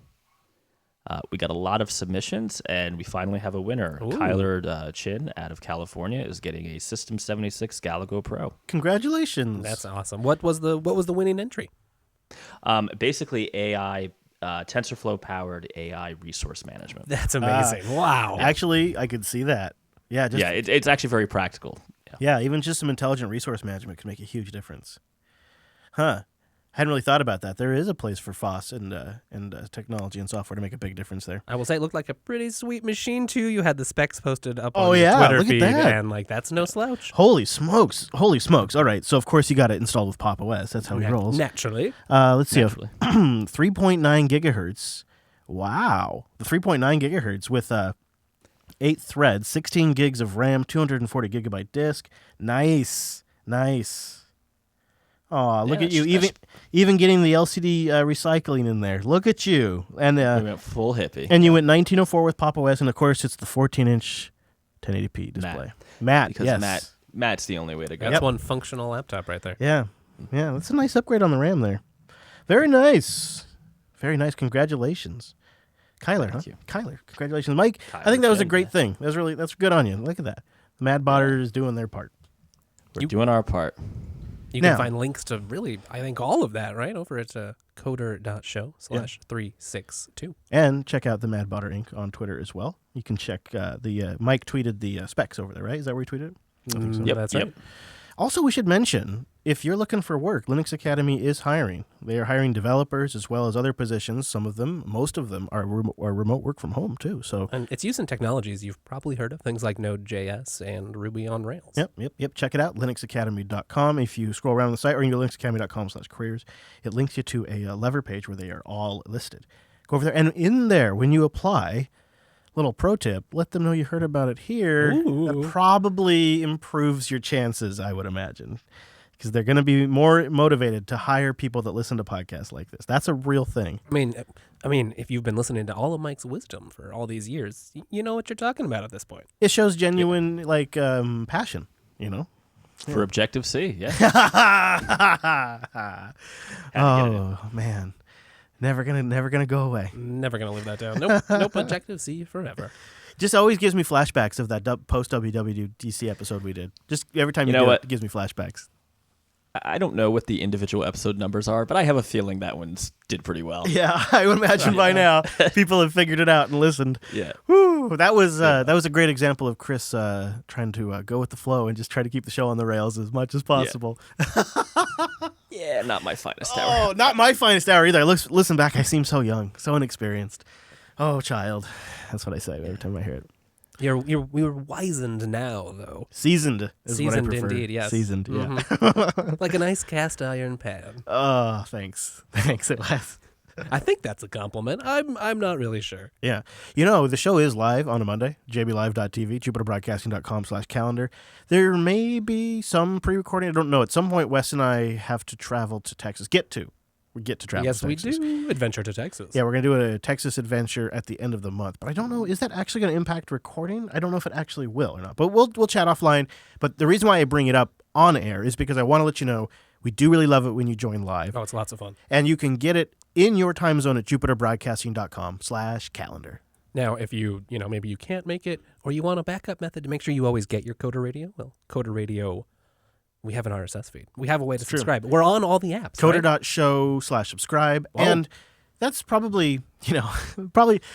We got a lot of submissions, and we finally have a winner. Ooh. Kyler Chin out of California is getting a System 76 Galago Pro. Congratulations! That's awesome. What was the winning entry? Basically, AI, TensorFlow powered AI resource management. That's amazing. Wow. Actually, I could see that. Yeah, just, It's actually very practical. yeah, even just some intelligent resource management could make a huge difference. Huh. Hadn't really thought about that. There is a place for FOSS and technology and software to make a big difference there. I will say it looked like a pretty sweet machine, too. You had the specs posted up Oh, on your yeah, Twitter look at feed, that. and that's no slouch. Holy smokes! Holy smokes! All right, so of course you got it installed with Pop OS. That's how he rolls. Naturally. Let's see. Naturally. 3.9 gigahertz. Wow. The 3.9 gigahertz with 8 threads, 16 gigs of RAM, 240 gigabyte disk. Nice. Oh, look at you. Even getting the LCD recycling in there. Look at you. And We went full hippie. and you went 1904 with Pop OS, and of course it's the 14-inch 1080p display. Matte, because yes. Matt's the only way to go. That's one functional laptop right there. Yeah, that's a nice upgrade on the RAM there. Very nice. Congratulations, Kyler. Thank you. Kyler, congratulations, Mike. I Kyler think that was a Finn, great thing. That's good on you. Look at that. The Mad Botter is doing their part. We're doing our part. You Now- can find links to really, I think, all of that, right, over at coder.show/362. And check out the Mad Botter Inc. on Twitter as well. You can check Mike tweeted the specs over there, right? Is that where he tweeted it? I think so. Yep, That's yep. right. Also, we should mention, if you're looking for work, Linux Academy is hiring. They are hiring developers as well as other positions. Most of them are remote work from home too. So And it's using technologies you've probably heard of, things like Node.js and Ruby on Rails. Yep. Check it out, linuxacademy.com. If you scroll around the site or you go to linuxacademy.com/careers, it links you to a lever page where they are all listed. Go over there, and in there, when you apply, little pro tip, let them know you heard about it here. Ooh. That probably improves your chances, I would imagine, because they're going to be more motivated to hire people that listen to podcasts like this. That's a real thing. I mean, I mean, if you've been listening to all of Mike's wisdom for all these years, you know what you're talking about at this point. It shows genuine passion, For Objective C, yeah. Oh man, never gonna go away. Never going to live that down. Nope, Objective C forever. Just always gives me flashbacks of that post WWDC episode we did. Just every time you know do what? it gives me flashbacks. I don't know what the individual episode numbers are, but I have a feling that one's did pretty well. Yeah, I would imagine by now people have figured it out and listened. Yeah. Woo, that was a great example of Chris trying to go with the flow and just try to keep the show on the rails as much as possible. Yeah, not my finest hour. Oh, not my finest hour either. Listen back, I seem so young, so inexperienced. Oh, child. That's what I say every time I hear it. We were wizened now, though. Seasoned is what I Seasoned prefer. indeed, yes. Seasoned, yeah. Mhm. Like a nice cast iron pan. Oh, thanks. Thanks, it was. I think that's a compliment. I'm not really sure. Yeah. The show is live on a Monday, jblive.tv, jupiterbroadcasting.com/calendar. There may be some pre-recording. I don't know. At some point, Wes and I have to travel to Texas. We get to travel Yes, to Texas. we do. Adventure to Texas. Yeah, we're going to do a Texas adventure at the end of the month. But I don't know, is that actually going to impact recording? I don't know if it actually will or not. But we'll chat offline. But the reason why I bring it up on air is because I want to let you know we do really love it when you join live. Oh, it's lots of fun. And you can get it in your time zone at jupiterbroadcasting.com/calendar. Now, if maybe you can't make it or you want a backup method to make sure you always get your Coda Radio, well, Coda Radio, we have an RSS feed. We have a way to subscribe. We're on all the apps. Coda.show/subscribe. Whoa. And that's probably,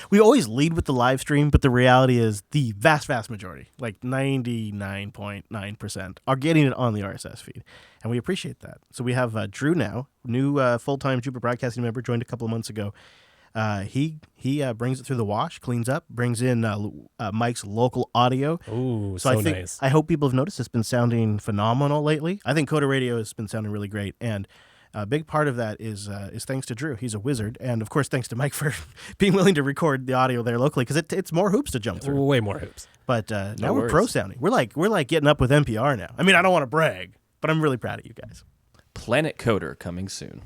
we always lead with the live stream, but the reality is the vast, vast majority, like 99.9%, are getting it on the RSS feed. And we appreciate that. So we have Drew now, new full-time Jupiter Broadcasting member, joined a couple of months ago. He brings it through the wash, cleans up, brings in Mike's local audio. Ooh, So I think nice. I hope people have noticed it's been sounding phenomenal lately. I think Coda Radio has been sounding really great, and a big part of that is thanks to Drew. He's a wizard, and of course thanks to Mike for being willing to record the audio there locally because it's more hoops to jump through. Way more hoops. But now we're worries. pro sounding. We're like getting up with NPR now. I mean, I don't want to brag, but I'm really proud of you guys. Planet Coder coming soon.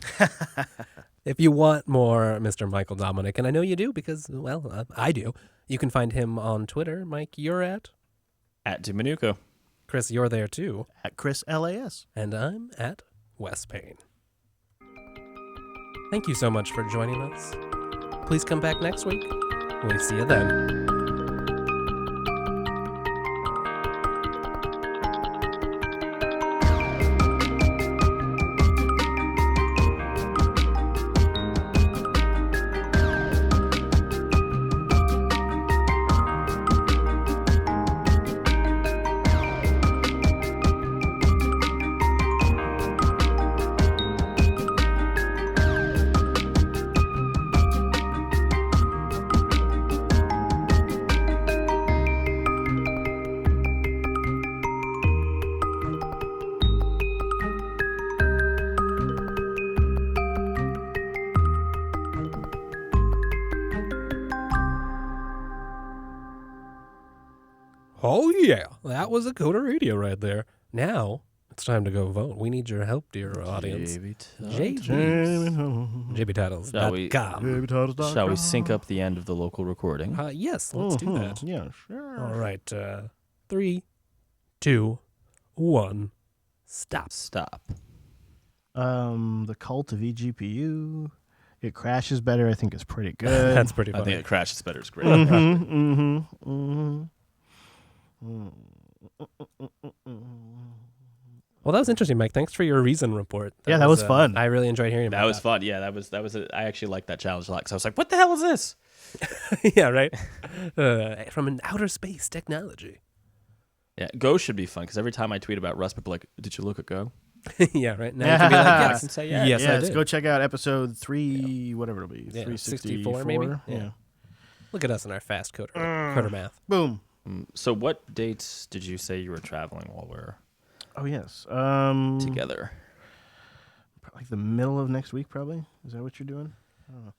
If you want more Mr. Michael Dominic, and I know you do because, well, I do, you can find him on Twitter. Mike, you're at @Dominuco. Chris, you're there too. At Chris LAS. And I'm at Wes Payne. Thank you so much for joining us. Please come back next week. We'll see you then. Oh, yeah. That was a Coda Radio right there. Now, it's time to go vote. We need your help, dear audience. JBTitles.com. Shall we sync up the end of the local recording? Yes, let's do that. Yeah, sure. All right. 3, 2, 1. Stop. Stop. The Cult of eGPU. It crashes better. I think it's pretty good. That's pretty I funny. think it crashes better. It's great. Well, that was interesting, Mike. Thanks for your reason report. That was fun. I really enjoyed hearing about That was fun. Yeah, that was. I actually liked that challenge a lot because I was like, "What the hell is this?" Yeah, right. From an outer space technology. Yeah, Go should be fun because every time I tweet about Rust, people are like, "Did you look at Go?" Yeah, right. Now you can be like, I yes. can say Yes, I Yes, did. go check out episode 3, whatever it'll be, Yeah, 364 64 maybe? Yeah. Look at us in our fast coder math. Boom. So, what dates did you say you were traveling while we're Oh yes. together? Like the middle of next week, probably. Is that what you're doing?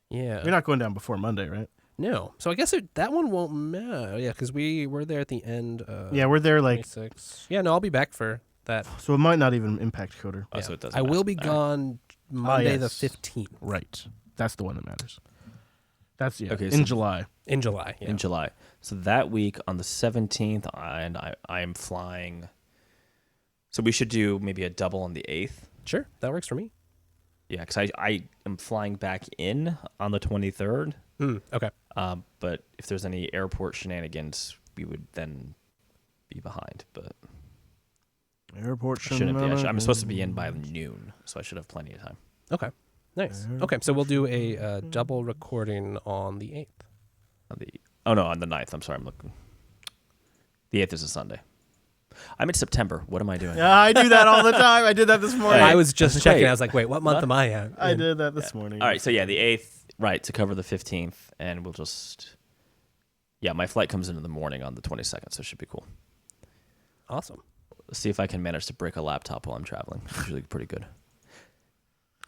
Yeah. You're not going down before Monday, right? No. So I guess that one won't matter. Yeah, because we're there at the end. Yeah, we're there like 26. Yeah, no, I'll be back for that. so. It might not even impact Coder. Oh, Yeah. so it doesn't I will matter. be All right. gone Monday yes. the 15th. Right. That's the one that matters. That's Okay, in July. In July. Yeah. In July. So that week on the 17th, I am flying. So we should do maybe a double on the 8th. Sure, that works for me. Yeah, because I am flying back in on the 23rd. Okay. But if there's any airport shenanigans, we would then be behind. But Airport I'm supposed to be in by noon, so I should have plenty of time. Okay. Nice. Okay, so we'll do a double recording on the 8th. On the 9th. I'm sorry, I'm looking. The 8th is a Sunday. I'm in September. What am I doing? Yeah, I do that all the time. I did that this morning. I was just checking. Wait. I was like, wait, what month am I at? I did that this morning. All right, so yeah, the 8th, right, to cover the 15th, and we'll just... Yeah, my flight comes in the morning on the 22nd, so it should be cool. Awesome. See if I can manage to break a laptop while I'm traveling. It's usually pretty good.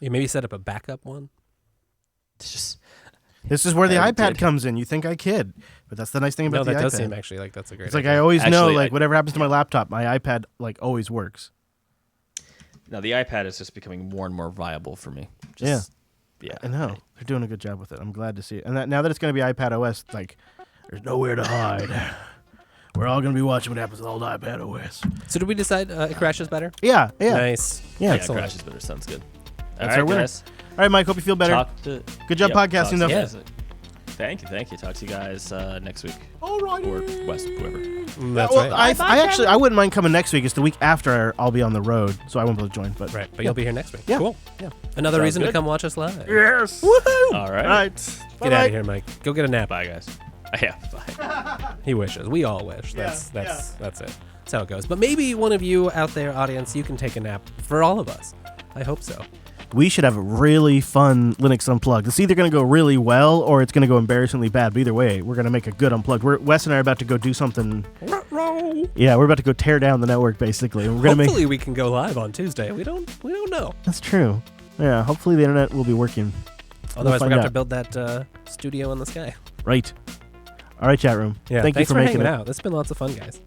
You maybe set up a backup one? It's just... This is where the I iPad did. comes in. You think I kid, but that's the nice thing about No, the that iPad. does seem actually like that's a great It's like idea. I always know, Actually, like whatever happens to my laptop, my iPad like always works. Now, the iPad is just becoming more and more viable for me. Yeah, Yeah. I know. They're doing a good job with it. I'm glad to see it. And now that it's going to be iPad OS, like, there's nowhere to hide. We're all going to be watching what happens with old iPad OS. So did we decide it crashes better? Yeah. Nice. Yeah. Yeah, Excellent. Crash is better. Sounds good. That's our winner. guys. All right, Mike, hope you feel better. Good job podcasting, though. Yeah. Thank you. Talk to you guys next week. All right. Or West, whoever. That's Well, right. I wouldn't mind coming next week. It's the week after I'll be on the road, so I won't be able to join. But Right, but you'll be here next week. Yeah. Cool. Yeah. Another Sounds reason to good. come watch us live. yes. Woohoo! All right. All right. Get out of here, Mike. Go get a nap. Bye, guys. Yeah, bye. He wishes. We all wish. That's Yeah, it. That's how it goes. But maybe one of you out there, audience, you can take a nap for all of us. I hope so. We should have a really fun Linux Unplugged. It's either going to go really well or it's going to go embarrassingly bad. But either way, we're going to make a good Unplugged. Wes and I are about to go do something. Yeah, we're about to go tear down the network, basically. We're going to Hopefully we can go live on Tuesday. We don't know. That's true. Yeah, hopefully the internet will be working. Otherwise, we're find going to have out. to build that studio in the sky. Right. All right, chat room. Yeah, Thank you thanks for making hanging it. out. This has been lots of fun, guys.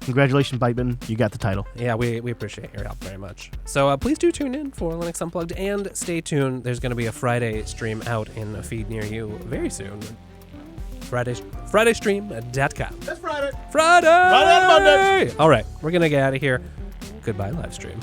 Congratulations, Biteman. You got the title. Yeah, we appreciate your help very much. So please do tune in for Linux Unplugged and stay tuned. There's going to be a Friday stream out in a feed near you very soon. FridayStream.com. That's Friday. Friday! Friday and Monday. All right, we're going to get out of here. Goodbye, live stream.